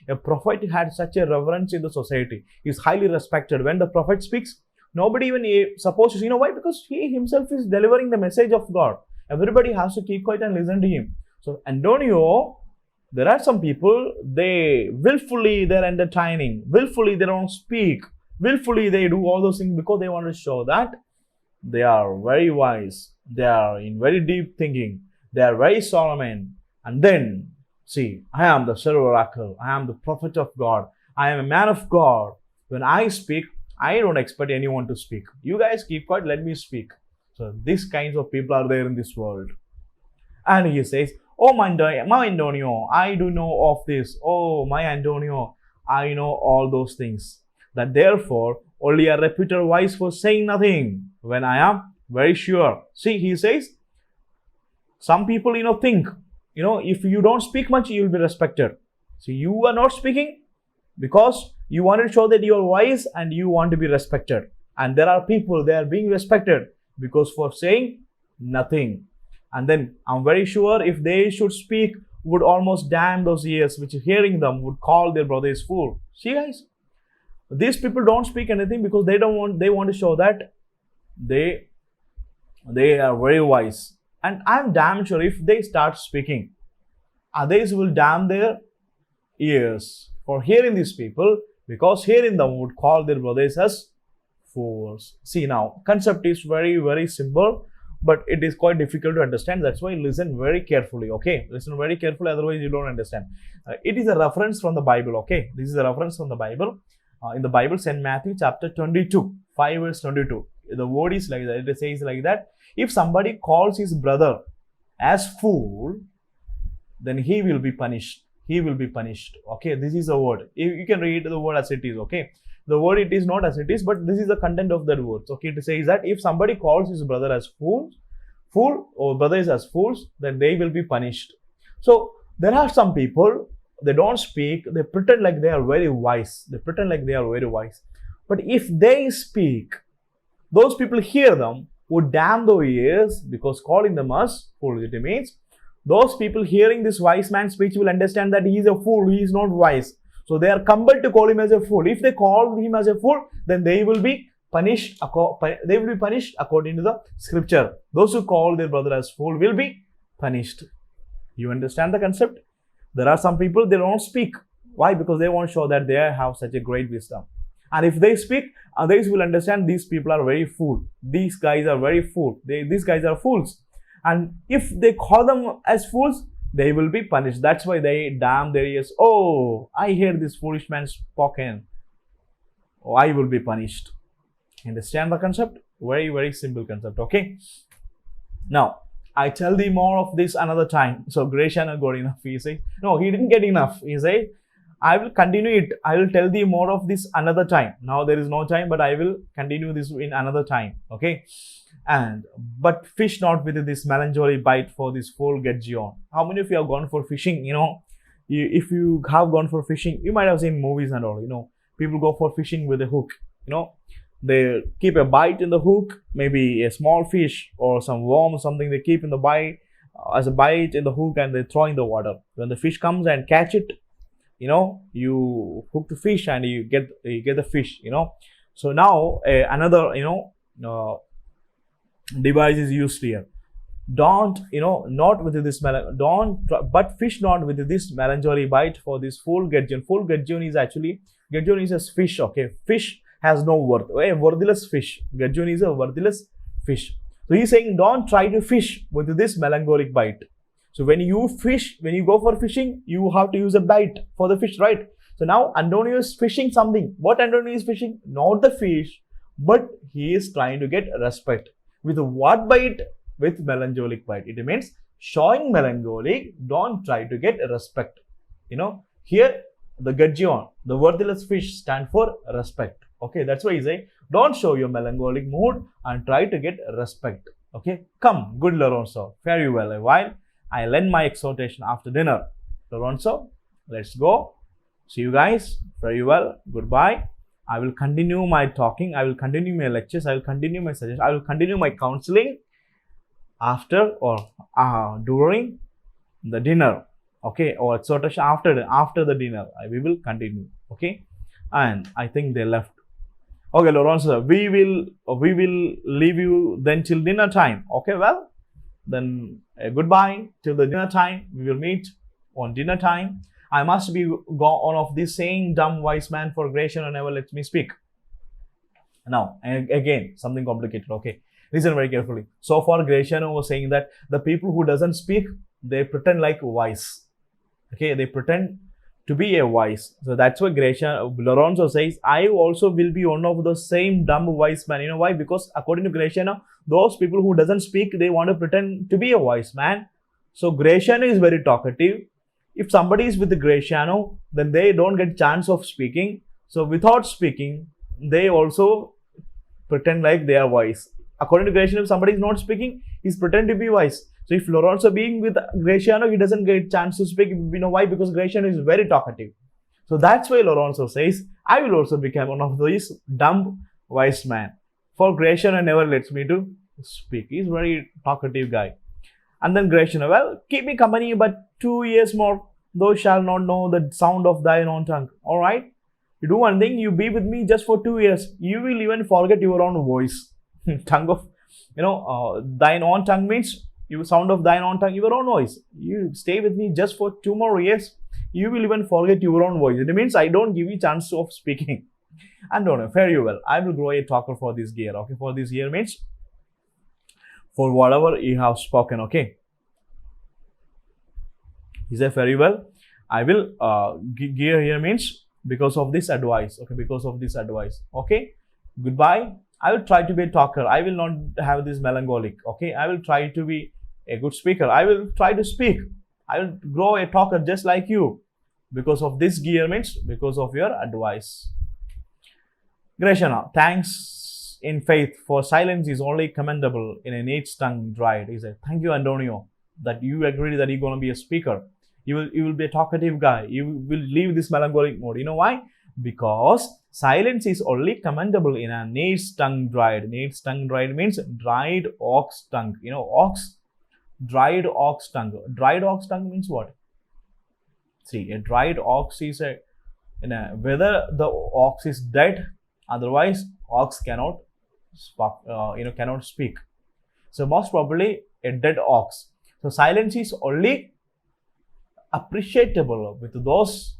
a prophet had such a reverence in the society. He is highly respected. When the prophet speaks, nobody even supposes. Why? Because he himself is delivering the message of God. Everybody has to keep quiet and listen to him. So Antonio, there are some people, they willfully, they're entertaining. Willfully, they don't speak. Willfully, they do all those things because they want to show that they are very wise. They are in very deep thinking. They are very solemn. And then, see, I am the Sir Oracle. I am the prophet of God. I am a man of God. When I speak, I don't expect anyone to speak. You guys keep quiet, let me speak. So these kinds of people are there in this world. And he says, oh, my Antonio, I do know of this. Oh, my Antonio, I know all those things. That therefore, only a reputed wise for saying nothing when I am very sure. See, he says, some people, think, if you don't speak much, you will be respected. So you are not speaking because you want to show that you are wise and you want to be respected. And there are people, they are being respected because for saying nothing. And then I'm very sure if they should speak, would almost damn those ears which hearing them would call their brothers fool. See, guys, these people don't speak anything because they want to show that they are very wise. And I'm damn sure if they start speaking, others will damn their ears for hearing these people, because hearing them would call their brothers as fools. See, now concept is very, very simple, but it is quite difficult to understand. That's why listen very carefully. Okay, listen very carefully, otherwise you don't understand. It is a reference from the Bible. Okay, this is a reference from the Bible. In the Bible, St. Matthew chapter 22, 5 verse 22. The word is like that. It says like that. If somebody calls his brother as fool, then he will be punished. He will be punished. Okay, this is a word. You can read the word as it is. Okay, the word it is not as it is, but this is the content of that word. Okay, it says that if somebody calls his brother as fool or brothers as fools, then they will be punished. So there are some people, they don't speak, they pretend like they are very wise. They pretend like they are very wise. But if they speak, those people hear them would damn their ears because calling them as fools. It means those people hearing this wise man's speech will understand that he is a fool, he is not wise. So they are compelled to call him as a fool. If they call him as a fool, then they will be punished. They will be punished according to the scripture. Those who call their brother as fool will be punished. You understand the concept? There are some people, they don't speak. Why? Because they won't show that they have such a great wisdom. And if they speak, others will understand these people are very fool. These guys are very fool. These guys are fools. And if they call them as fools, they will be punished. That's why they damn their ears. Oh, I hear this foolish man spoken. Oh, I will be punished. Understand the concept? Very, very simple concept. Okay. Now, I tell thee more of this another time. So Graciano got enough. He said, no, he didn't get enough. He said, I will continue it. I will tell thee more of this another time. Now there is no time, but I will continue this in another time. Okay. But fish not with this melancholy bite, for this fool get you on. How many of you have gone for fishing? If you have gone for fishing, you might have seen movies and all. People go for fishing with a hook. They keep a bite in the hook, maybe a small fish or some worm or something. They keep in the bite as a bite in the hook, and they throw in the water. When the fish comes and catch it, you hook the fish and you get the fish. So now another device is used here. Don't not with this but fish not with this melancholy bite, for this full gudgeon. Full gudgeon is actually a fish. Okay, fish has no worth. A worthless fish. Gudgeon is a worthless fish. So he's saying don't try to fish with this melancholic bite. So when you go for fishing, you have to use a bite for the fish, right? So now Antonio is fishing something. What Antonio is fishing? Not the fish, but he is trying to get respect. With what bite? With melancholic bite. It means showing melancholic, don't try to get respect. Here the gudgeon, the worthless fish, stand for respect. Okay, that's why he say, don't show your melancholic mood and try to get respect. Okay, come, good Lorenzo, fare you well a while. I lend my exhortation after dinner. Lorenzo, let's go. See you guys. Fare you well. Goodbye. I will continue my talking. I will continue my lectures. I will continue my suggestions. I will continue my counseling after or during the dinner. Okay, or exhortation after the dinner. We will continue. Okay, and I think they left. Okay, Lorenzo, we will leave you then till dinner time. Okay, well, then goodbye till the dinner time. We will meet on dinner time. I must be gone of this saying, dumb wise man, for Graciano never lets me speak. Now, again, something complicated. Okay, listen very carefully. So far, Graciano was saying that the people who doesn't speak, they pretend like wise. Okay, they pretend to be a wise. So that's why Lorenzo says, I also will be one of the same dumb wise man. You know why? Because according to Graciano, those people who doesn't speak, they want to pretend to be a wise man. So Graciano is very talkative. If somebody is with the Graciano, then they don't get chance of speaking. So without speaking, they also pretend like they are wise. According to Graciano, if somebody is not speaking, he's pretend to be wise. So if Lorenzo being with Graciano, he doesn't get chance to speak. You know why? Because Graciano is very talkative. So that's why Lorenzo says, I will also become one of these dumb wise man. For Graciano never lets me to speak. He's very talkative guy. And then Graciano, well, keep me company but 2 years more. Thou shalt not know the sound of thine own tongue. Alright? You do one thing, you be with me just for 2 years. You will even forget your own voice. Tongue of, thine own tongue means you sound of thine own tongue, your own voice. You stay with me just for 2 more years. You will even forget your own voice. It means I don't give you chance of speaking. And don't know, fare you well. I will grow a talker for this year. Okay, for this year means for whatever you have spoken. Okay. He said, very well. I will gear here means because of this advice. Okay, because of this advice. Okay. Goodbye. I will try to be a talker. I will not have this melancholic. Okay. I will try to be a good speaker. I will try to speak. I will grow a talker just like you. Because of this gear means because of your advice. Graciano, thanks in faith, for silence is only commendable in an age tongue dried. He said, thank you, Antonio, that you agreed that you're going to be a speaker. You will be a talkative guy. You will leave this melancholic mode. You know why? Because silence is only commendable in an age tongue dried. Age tongue dried means dried ox tongue. You know, ox, dried ox tongue. Dried ox tongue means what? See, a dried ox is whether the ox is dead, otherwise ox cannot cannot speak. So most probably a dead ox. So silence is only appreciable with those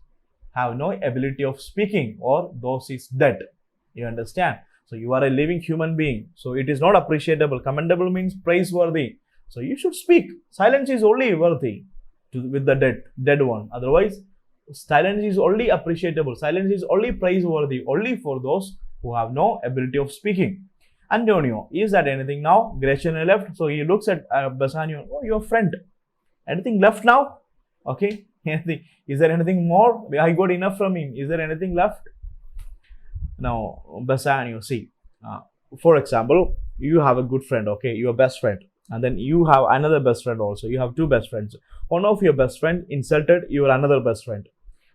have no ability of speaking or those is dead. You understand? So you are a living human being. So it is not appreciable. Commendable means praiseworthy. So you should speak. Silence is only worthy with the dead one. Otherwise, silence is only appreciable. Silence is only praiseworthy only for those who have no ability of speaking. Antonio, is that anything now? Graciano left. So he looks at Bassanio. Oh, your friend. Anything left now? Okay. Anything? Is there anything more? I got enough from him. Is there anything left? Now, Bassanio, see. For example, you have a good friend. Okay, your best friend. And then you have another best friend also. You have two best friends. One of your best friend insulted your another best friend.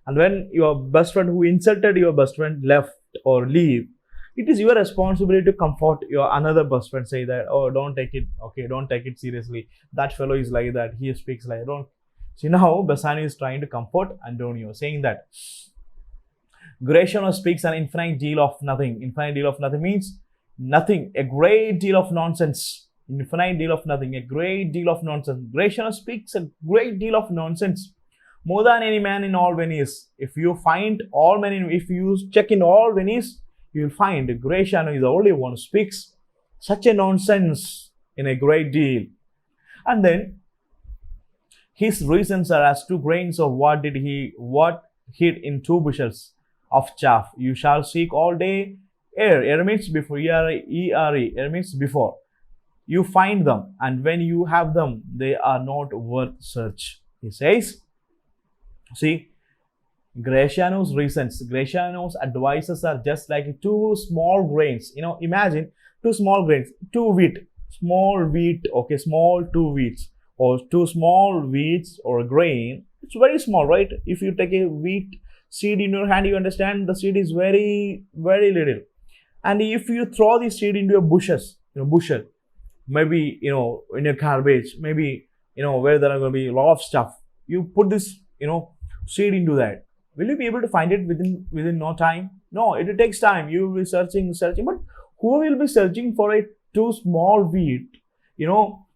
And when your best friend who insulted your best friend left or leave, it is your responsibility to comfort your another best friend. Say that, oh, don't take it, okay, don't take it seriously. That fellow is like that. He speaks like, don't. See, now Bassanio is trying to comfort Antonio, saying that Graciano speaks an infinite deal of nothing. Infinite deal of nothing means nothing, a great deal of nonsense. Infinite deal of nothing, a great deal of nonsense. Graciano speaks a great deal of nonsense. More than any man in all Venice. If you check in all Venice, you will find Graciano is the only one who speaks such a nonsense in a great deal. And then his reasons are as 2 grains of what hid in 2 bushels of chaff. You shall seek all day. Air means before. E-R-E. Air means before. You find them, and when you have them, they are not worth search. He says, see, Graciano's reasons, Graciano's advices are just like 2 small grains. You know, imagine 2 small grains, 2 wheat, small wheat, okay, small 2 wheats, or 2 small wheats or a grain. It's very small, right? If you take a wheat seed in your hand, you understand the seed is very, very little. And if you throw the seed into a bushel, maybe, in your garbage, maybe, where there are going to be a lot of stuff, you put this, seed into that. Will you be able to find it within no time? No, it takes time. You will be searching, but who will be searching for a 2 small wheat,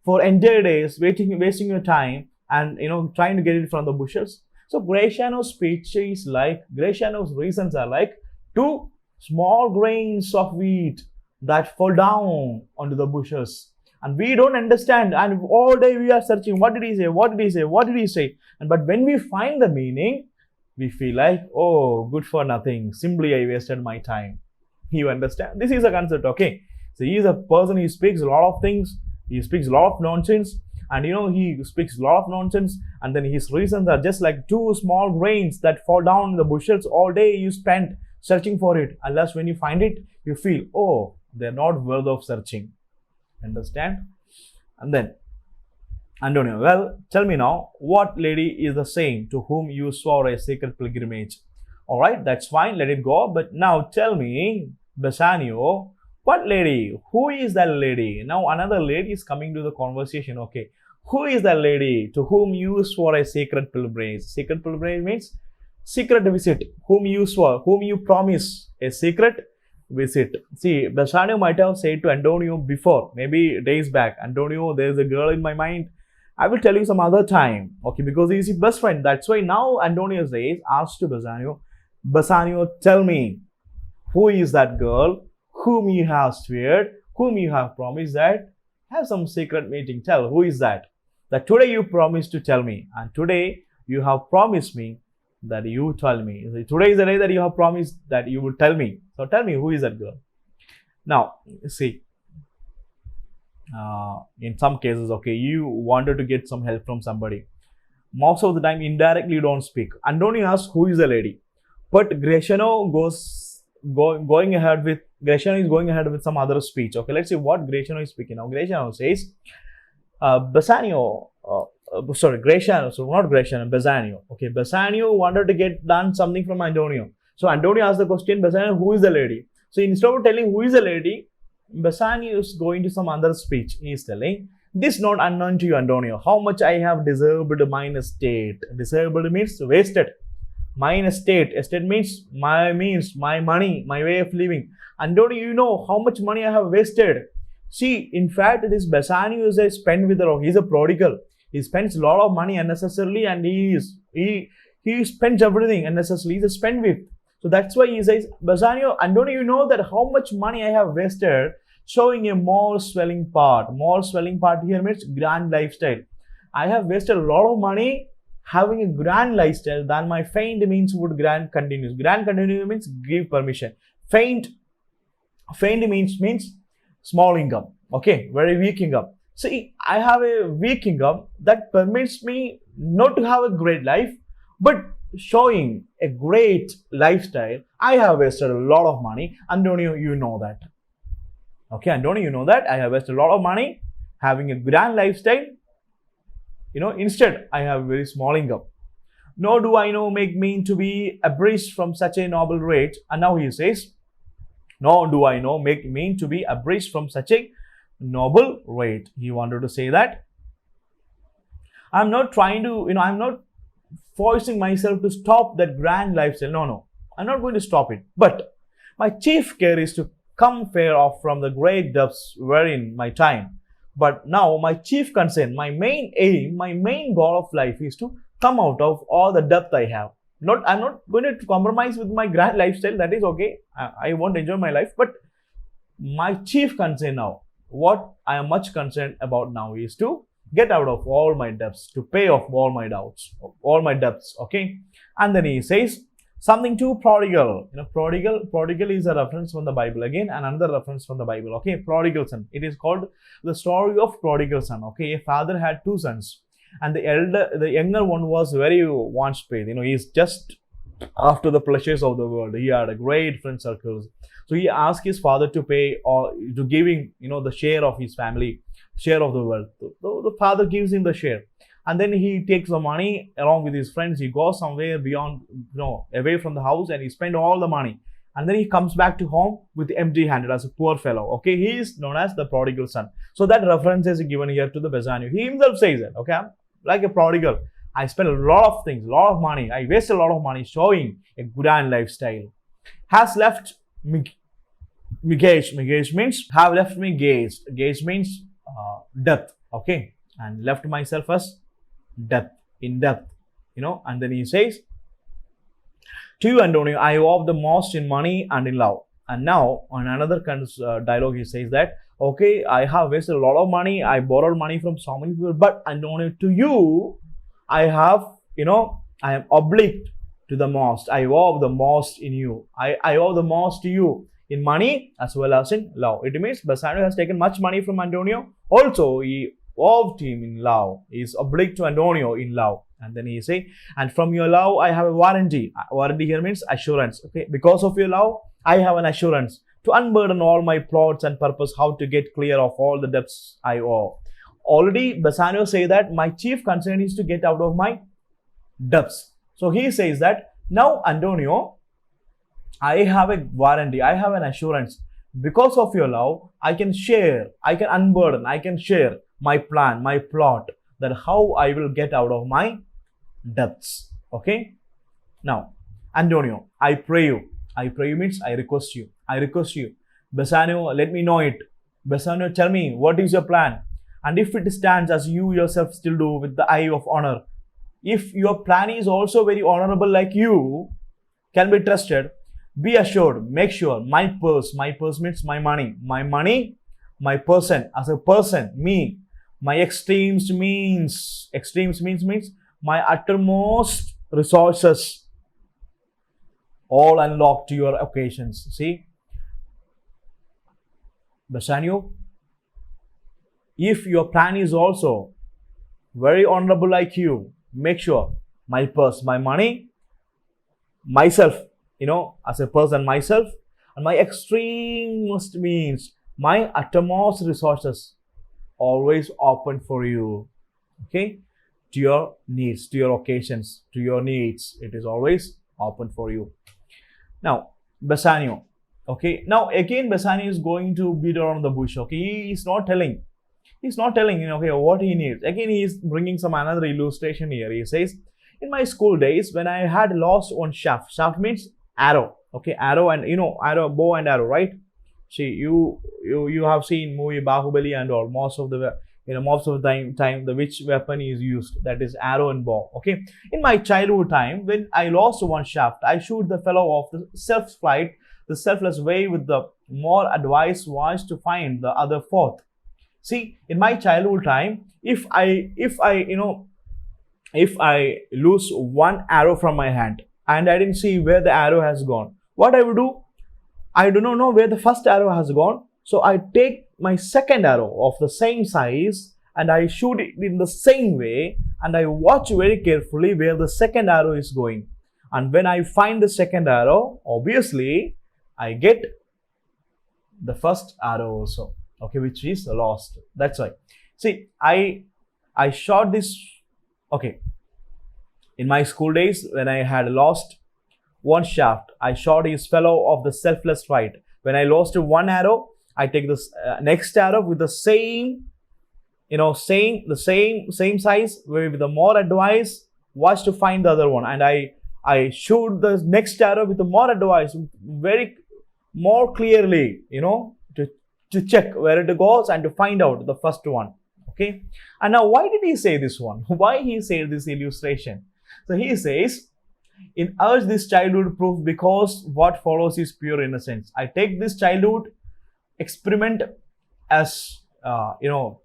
for entire days, wasting your time and, trying to get it from the bushels? So Graciano's speech is like, Graciano's reasons are like 2 small grains of wheat that fall down onto the bushels. And we don't understand, and all day we are searching, what did he say, what did he say, what did he say? But when we find the meaning, we feel like, oh, good for nothing. Simply I wasted my time. You understand? This is a concept, okay? So he is a person, he speaks a lot of things, he speaks a lot of nonsense, and he speaks a lot of nonsense, and then his reasons are just like two small grains that fall down in the bushels. All day you spent searching for it. Unless when you find it, you feel, oh, they're not worth of searching. Understand? And then Antonio, well, tell me now, what lady is the same to whom you swore a secret pilgrimage? Alright, that's fine, let it go. But now tell me, Bassanio, what lady? Who is that lady? Now another lady is coming to the conversation, okay. Who is that lady to whom you swore a secret pilgrimage? Secret pilgrimage means secret visit. Whom you swore, whom you promise a secret visit. See, Bassanio might have said to Antonio before, maybe days back, Antonio, there's a girl in my mind. I will tell you some other time, okay, because he's his best friend. That's why now Antonio says, asks to Bassanio, tell me, who is that girl whom you have sworn, whom you have promised that have some secret meeting? Tell, who is that? That today you promised to tell me, and today you have promised me that you tell me. Today is the day that you have promised that you will tell me. So tell me, who is that girl? Now, see. In some cases, okay, you wanted to get some help from somebody. Most of the time, indirectly you don't speak. Antonio asks, who is the lady? But Graciano is going ahead with some other speech. Okay, let's see what Graciano is speaking now. Graciano says, Bassanio, Graciano, so not Graciano, Bassanio. Okay, Bassanio wanted to get done something from Antonio. So Antonio asked the question, Bassanio, who is the lady? So instead of telling who is the lady, Bassanio is going to some other speech. He is telling, this not unknown to you, Antonio, how much I have deserved mine estate. Deserved means wasted. Mine estate. Estate means my money, my way of living. Antonio, you know how much money I have wasted. See, in fact, this Bassanio is a spend with the he's a prodigal. He spends a lot of money unnecessarily, and he spends everything unnecessarily. He's a spend with. So that's why he says, Bassanio, Antonio, you know that how much money I have wasted showing a more swelling part. More swelling part here means grand lifestyle. I have wasted a lot of money having a grand lifestyle than my faint means would grand continuous. Grand continuous means give permission. Faint means small income. Okay, very weak income. See, I have a weak income that permits me not to have a great life, but showing a great lifestyle. I have wasted a lot of money. Antonio, you know that. Okay, Antonio, you know that. I have wasted a lot of money having a grand lifestyle. Instead, I have a very small income. Nor do I make mean to be abridged from such a noble rate. And now he says, nor do I make mean to be abridged from such a noble rate. He wanted to say that I'm not trying to, I'm not forcing myself to stop that grand lifestyle. No, I'm not going to stop it. But my chief care is to come fair off from the great depths wherein my time. But now my chief concern, my main aim, my main goal of life is to come out of all the depth I have. I'm not going to compromise with my grand lifestyle. That is okay. I won't enjoy my life. But my chief concern now, what I am much concerned about now is to get out of all my debts, to pay off all my doubts, all my debts. Okay. And then he says something to prodigal. Prodigal is a reference from the Bible again, and another reference from the Bible. Okay. Prodigal son. It is called the story of prodigal son. Okay. A father had two sons, and the younger one was very wants paid. He's just after the pleasures of the world. He had a great friend circles. So he asked his father to pay or to give him, the share of his family, share of the wealth. So the father gives him the share. And then he takes the money along with his friends. He goes somewhere beyond, away from the house, and he spends all the money. And then he comes back to home with empty-handed as a poor fellow. Okay, he is known as the prodigal son. So that reference is given here to the Bassanio. He himself says that, okay, I'm like a prodigal. I spent a lot of things, a lot of money. I wasted a lot of money showing a grand lifestyle. Has left me gage. Gage means have left me gaze. Gaze means depth. Okay, and left myself as depth, in depth. And then he says, to you, Antonio, I owe the most in money and in love. And now on another dialogue, he says that, okay, I have wasted a lot of money. I borrowed money from so many people, but Antonio, to you, I have, I am obliged to the most. I owe the most in you. I owe the most to you in money as well as in love. It means Bassanio has taken much money from Antonio. Also, he owed him in love. He is obliged to Antonio in love. And then he say, and from your love, I have a warranty. Warranty here means assurance. Okay, because of your love, I have an assurance to unburden all my plots and purpose, how to get clear of all the debts I owe. Already, Bassanio say that my chief concern is to get out of my debts. So he says that now, Antonio, I have a warranty, I have an assurance. Because of your love, I can share, I can unburden, I can share my plan, my plot, that how I will get out of my debts. Okay. Now, Antonio, I pray you. I pray you means I request you. I request you. Bassanio, let me know it. Bassanio, tell me what is your plan. And if it stands as you yourself still do with the eye of honor, if your plan is also very honorable like you, can be trusted, be assured, make sure my purse means my money, my person, as a person, me, my extremes means my uttermost resources, all unlocked to your occasions. See, Bassanio, if your plan is also very honorable like you, make sure my purse, my money, myself, as a person, myself, and my extremest means my uttermost resources always open for you. Okay, to your needs, to your occasions, to your needs, it is always open for you. Now, Bassanio. Okay, now again Bassanio is going to beat around the bush. Okay, he is not telling. He's not telling, okay, what he needs. Again, he is bringing some another illustration here. He says, in my school days, when I had lost one shaft. Shaft means arrow. Okay, arrow and arrow, bow and arrow, right? See, you have seen movie Bahubali and all. Most of the time the which weapon is used, that is arrow and bow. Okay, in my childhood time, when I lost one shaft, I shoot the fellow of the self-flight, the selfless way, with the more advice was to find the other fourth. See, in my childhood time, if I lose one arrow from my hand and I didn't see where the arrow has gone, what I would do? I do not know where the first arrow has gone. So I take my second arrow of the same size and I shoot it in the same way, and I watch very carefully where the second arrow is going. And when I find the second arrow, obviously I get the first arrow also. Okay, which is lost. That's why. See, I shot this. Okay, in my school days, when I had lost one shaft, I shot his fellow of the selfless right. When I lost one arrow, I take this next arrow with the same, same size, with the more advice was to find the other one, and I shoot the next arrow with the more advice, very more clearly, to check where it goes and to find out the first one. Okay, and now why did he say this one? Why he said this illustration? So he says, in us this childhood proof, because what follows is pure innocence. I take this childhood experiment as to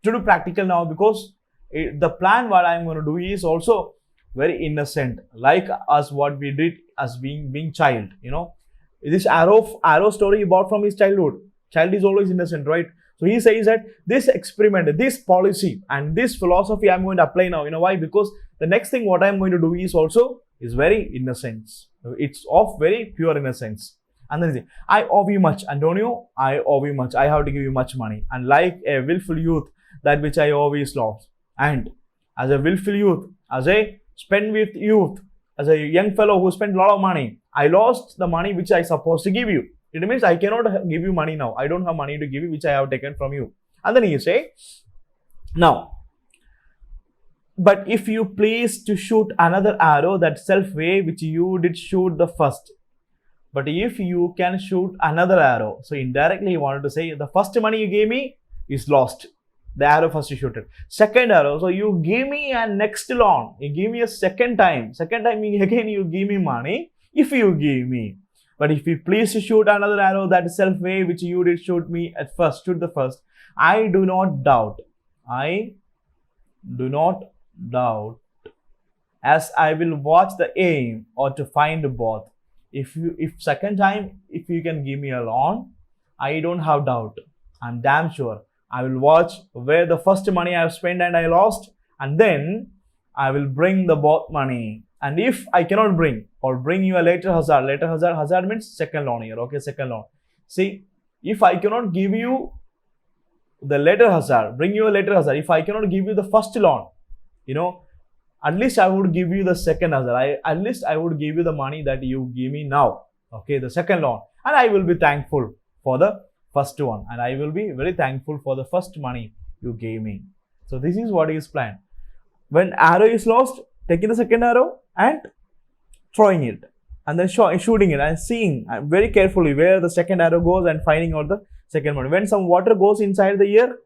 do practical now, because the plan what I'm going to do is also very innocent, like us what we did as being child. This arrow story he bought from his childhood. Child is always innocent, right? So he says that this experiment, this policy and this philosophy I'm going to apply now. Why? Because the next thing what I'm going to do is also is very innocence. It's of very pure innocence. And then he says, I owe you much, Antonio. I owe you much. I have to give you much money. And like a willful youth, that which I always lost. And as a willful youth, as a spendthrift youth, as a young fellow who spent a lot of money, I lost the money which I supposed to give you. It means I cannot give you money now. I don't have money to give you, which I have taken from you. And then he say, now, but if you please to shoot another arrow that self way which you did shoot the first. But if you can shoot another arrow, so indirectly he wanted to say the first money you gave me is lost. The arrow first you shot it. Second arrow, so you give me a next loan. You give me a second time. Second time again you give me money if you give me. But if you please to shoot another arrow that self way which you did shoot me at first, shoot the first, I do not doubt. I do not doubt as I will watch the aim or to find both. If second time, if you can give me a loan, I don't have doubt. I'm damn sure I will watch where the first money I've spent and I lost, and then I will bring the both money. And if I cannot bring or bring you a hazard means second loan here, okay, second loan. See, if I cannot give you the later hazard, bring you a later hazard, if I cannot give you the first loan, at least I would give you the second hazard. At least I would give you the money that you give me now, okay, the second loan, and I will be thankful for the first one, and I will be very thankful for the first money you gave me. So this is what is planned. When arrow is lost, taking the second arrow and throwing it, and then shooting it and seeing very carefully where the second arrow goes and finding out the second one. When some water goes inside the ear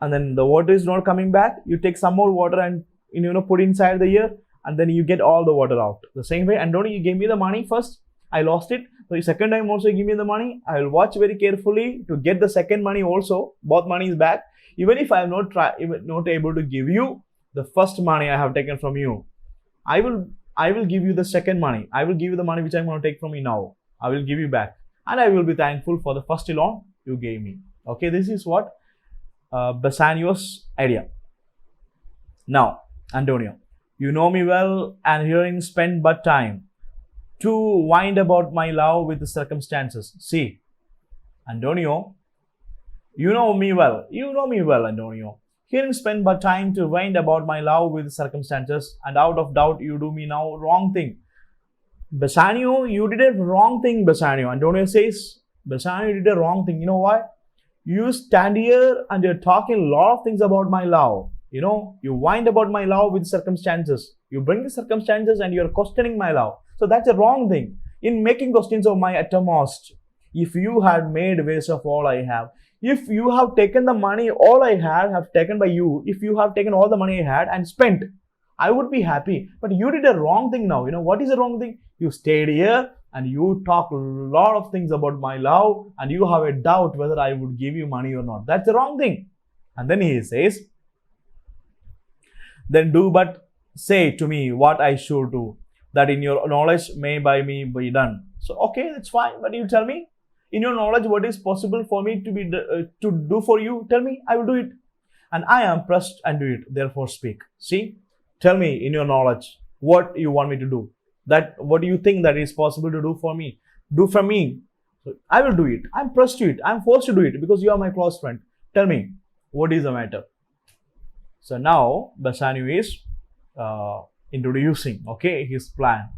and then the water is not coming back, you take some more water and put inside the ear, and then you get all the water out. The same way, and don't you gave me the money first, I lost it. So second time also give me the money. I will watch very carefully to get the second money also. Both money is back. Even if I am not able to give you the first money I have taken from you, I will give you the second money. I will give you the money which I'm going to take from you now. I will give you back, and I will be thankful for the first loan you gave me. Okay, this is what Bassanio's idea. Now, Antonio, you know me well, and herein spend but time to wind about my love with the circumstances. See, Antonio, you know me well, Antonio. Herein spend but time to wind about my love with the circumstances, and out of doubt you do me now wrong thing. Bassanio, you did a wrong thing, Bassanio. Antonio says, Bassanio, you did a wrong thing. You know why? You stand here and you're talking a lot of things about my love. You wind about my love with circumstances. You bring the circumstances and you're questioning my love. So that's a wrong thing. In making questions of my uttermost, if you had made waste of all I have, if you have taken the money, all I had have taken by you, if you have taken all the money I had and spent, I would be happy. But you did a wrong thing now. What is the wrong thing? You stayed here and you talk a lot of things about my love, and you have a doubt whether I would give you money or not. That's the wrong thing. And then he says, then do but say to me what I should do, that in your knowledge may by me be done. So, okay, that's fine. But you tell me, in your knowledge, what is possible for me to do for you? Tell me, I will do it. And I am pressed and do it. Therefore, speak. See, tell me in your knowledge what you want me to do. That what do you think that is possible to do for me? Do for me. So I will do it. I'm pressed to it. I'm forced to do it because you are my close friend. Tell me, what is the matter? So now Bassanio is introducing, okay, his plan,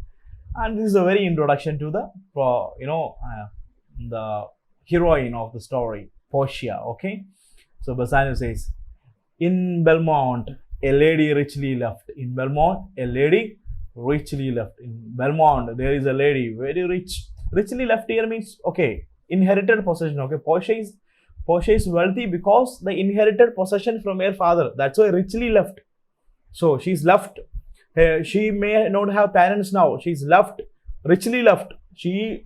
and this is a very introduction to the the heroine of the story, Portia. Okay, so Bassanio says, in Belmont a lady richly left. In Belmont a lady richly left. In Belmont there is a lady very rich. Richly left here means, okay, inherited possession. Okay, Portia is wealthy because the inherited possession from her father. That's why richly left. So she's left. She may not have parents now. She's left, richly left. She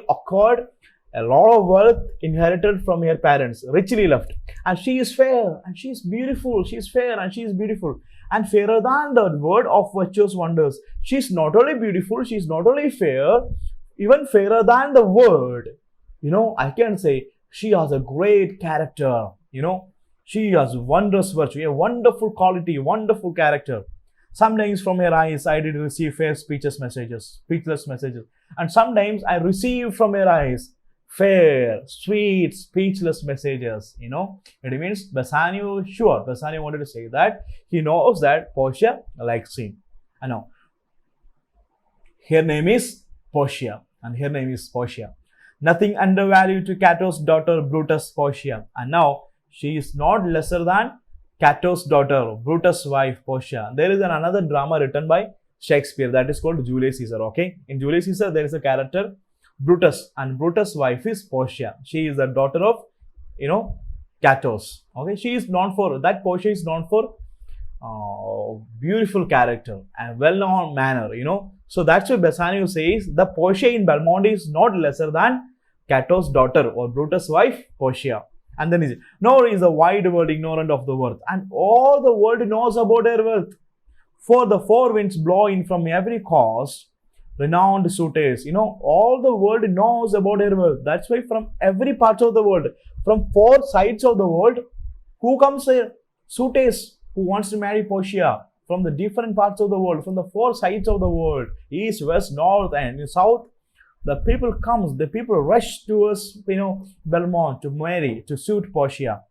acquired a lot of wealth inherited from her parents, richly left. And she is fair and she is beautiful. She is fair and she is beautiful. And fairer than the word of virtuous wonders. She's not only beautiful, she's not only fair, even fairer than the word. I can say she has a great character. She has wondrous virtue, a wonderful quality, wonderful character. Sometimes from her eyes, I did receive fair speechless messages. And sometimes I receive from her eyes fair, sweet, speechless messages. It means Bassanio wanted to say that he knows that Portia likes him. I know. Her name is Portia, and her name is Portia. Nothing undervalued to Cato's daughter, Brutus' Portia. And now she is not lesser than Cato's daughter, Brutus' wife, Portia. There is another drama written by Shakespeare that is called Julius Caesar. Okay, in Julius Caesar there is a character Brutus, and Brutus' wife is Portia. She is the daughter of Cato's. Okay, she is known for that. Portia is known for beautiful character and well-known manner. So that's why Bassanio says the Portia in Belmont is not lesser than Cato's daughter or Brutus' wife, Portia. And then he says, nor is the wide world ignorant of the worth. And all the world knows about her wealth. For the four winds blow in from every coast, renowned suitors. All the world knows about her wealth. That's why from every part of the world, from four sides of the world, who comes here? Suitors who wants to marry Portia from the different parts of the world, from the four sides of the world, east, west, north, and south. The people rush towards, Belmont to marry, to suit Portia.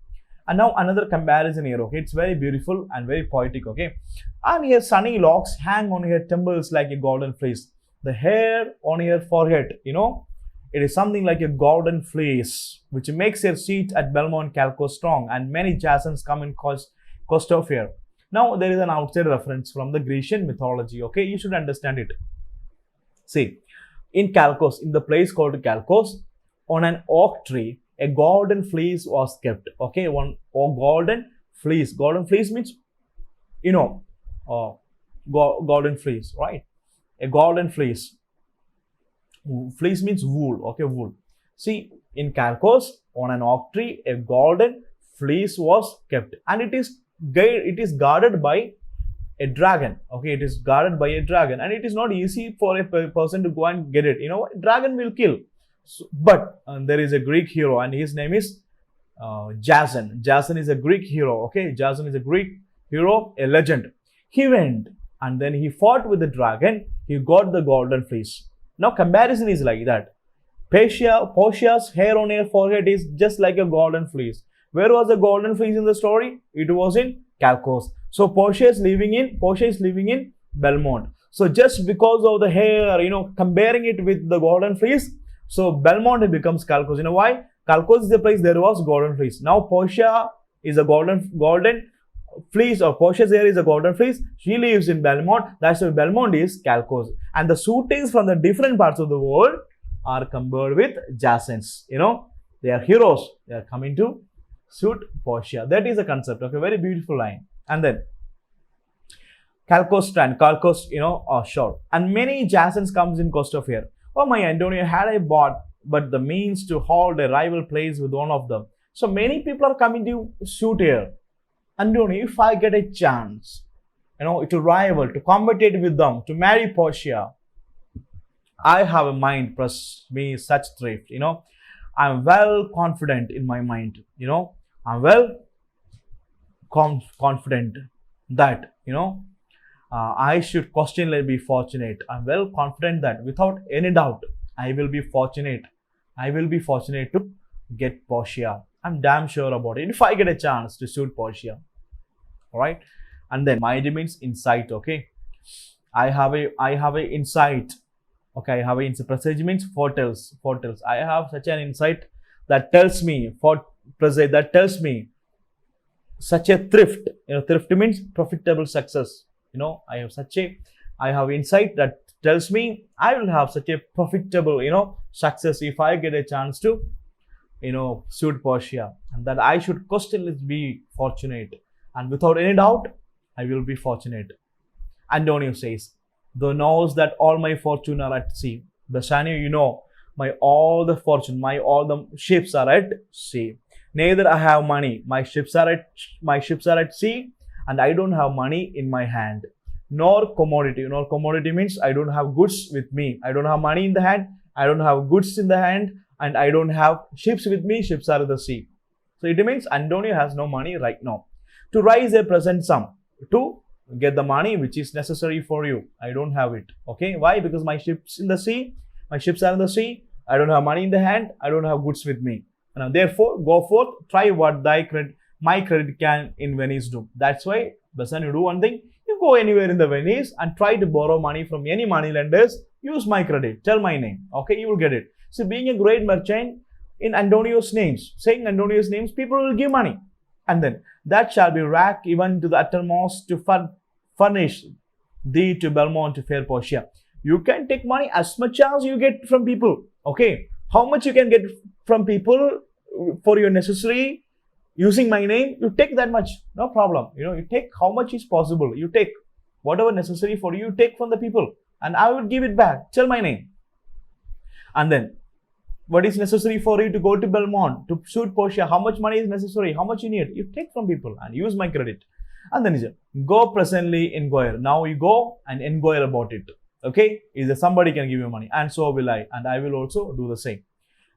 And now another comparison here, okay? It's very beautiful and very poetic, okay? And her sunny locks hang on her temples like a golden fleece. The hair on her forehead, it is something like a golden fleece, which makes her seat at Belmont Calco strong, and many Jasons come in cost of her. Now, there is an outside reference from the Grecian mythology, okay? You should understand it. See, in Calcos, in the place called Calcos, on an oak tree, a golden fleece was kept, okay? Golden fleece. Golden fleece means, golden fleece, right? A golden fleece. Fleece means wool, okay, wool. See, in Calcos, on an oak tree, a golden fleece was kept, and it is guarded by a dragon, okay? It is guarded by a dragon, and it is not easy for a person to go and get it. Dragon will kill. But there is a Greek hero, and his name is Jason. Jason is a Greek hero, okay? Jason is a Greek hero, a legend. He went and then he fought with the dragon. He got the golden fleece. Now comparison is like that. Portia's hair on her forehead is just like a golden fleece. Where was the golden fleece in the story? It was in Calcos. So Portia is living in Belmont. So just because of the hair, comparing it with the golden fleece, so Belmont becomes Calcos. Why? Calcos is the place there was golden fleece. Now Portia is a golden fleece, or Portia's hair is a golden fleece. She lives in Belmont. That's why Belmont is Calcos. And the suitors from the different parts of the world are compared with Jasons. They are heroes. They are coming to suit Portia. That is the concept. Okay, very beautiful line. And then Calcos strand, Calcos, shore. And many Jasons comes in coast of here. Oh my Antonio, had I bought but the means to hold a rival place with one of them. So many people are coming to suit here. Antonio, if I get a chance, to rival, to compete with them, to marry Portia, I have a mind plus me such thrift. I'm well confident in my mind. I'm well confident that I should questionably be fortunate. I'm well confident that without any doubt I will be fortunate. I will be fortunate to get Portia. I'm damn sure about it if I get a chance to suit Portia. Alright. And then mind means insight. Okay. I have a insight. Okay, I have an insight. Presage means foretells. I have such an insight that tells me such a thrift. Thrift means profitable success. I have insight that tells me I will have such a profitable, success if I get a chance to, suit Portia, and that I should constantly be fortunate, and without any doubt, I will be fortunate. Antonio says, "Thou knows that all my fortune are at sea." Bassanio, all the ships are at sea. Neither I have money. My ships are at sea, and I don't have money in my hand. Nor commodity. Commodity means I don't have goods with me. I don't have money in the hand. I don't have goods in the hand, and I don't have ships with me. Ships are at the sea. So it means Antonio has no money right now to raise a present sum to get the money which is necessary for you. I don't have it. Okay, why? Because my ships in the sea. My ships are in the sea. I don't have money in the hand. I don't have goods with me. Now, therefore, go forth, try what my credit can in Venice do. That's why, Basan, you do one thing. You go anywhere in the Venice and try to borrow money from any money lenders. Use my credit. Tell my name. Okay, you will get it. So, being a great merchant in Antonio's names, saying Antonio's names, people will give money. And then, that shall be racked even to the uttermost to furnish thee to Belmont to fair Portia. You can take money as much as you get from people. Okay, how much you can get from people for your necessary using my name, you take that much, no problem. You take how much is possible. You take whatever necessary for you, take from the people, and I will give it back. Tell my name. And then, what is necessary for you to go to Belmont to suit Portia? How much money is necessary? How much you need? You take from people and use my credit. And then you go presently inquire. Now you go and inquire about it. Okay, is there somebody can give you money, and so will I, and I will also do the same.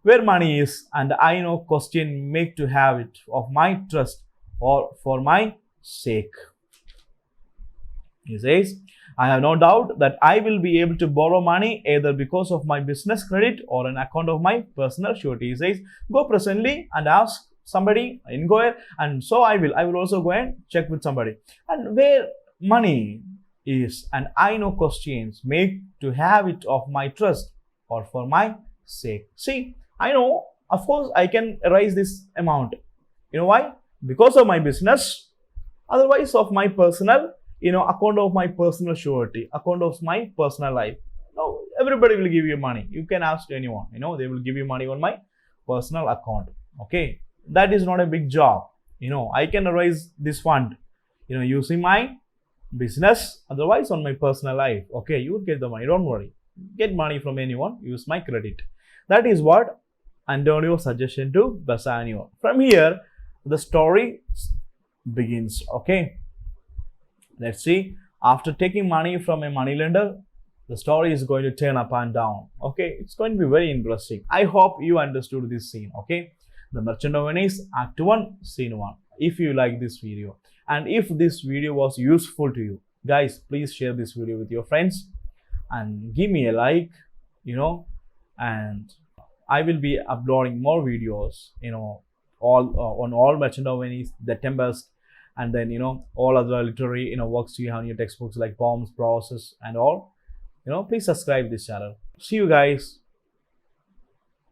Where money is, and I know question make to have it of my trust or for my sake. He says, I have no doubt that I will be able to borrow money either because of my business credit or an account of my personal surety. He says, go presently and ask somebody, inquire, and so I will also go and check with somebody. And where money is, and I know questions make to have it of my trust or for my sake. See, I know, of course, I can raise this amount. You know why? Because of my business, otherwise of my personal, account of my personal surety, account of my personal life. No, everybody will give you money. You can ask anyone, they will give you money on my personal account. Okay, that is not a big job. I can raise this fund, using my business, otherwise on my personal life. Okay, you will get the money. Don't worry. Get money from anyone. Use my credit. That is what Antonio's suggestion to Bassanio. From here, the story begins. Okay. Let's see. After taking money from a moneylender, the story is going to turn up and down. Okay, it's going to be very interesting. I hope you understood this scene. Okay, The Merchant of Venice, Act 1, Scene 1. If you like this video, and if this video was useful to you, guys, please share this video with your friends and give me a like, and I will be uploading more videos, all on all Merchant of Venice, The Tempest, and then all other literary works you have in your textbooks like poems, prose, and all. Please subscribe this channel. See you guys.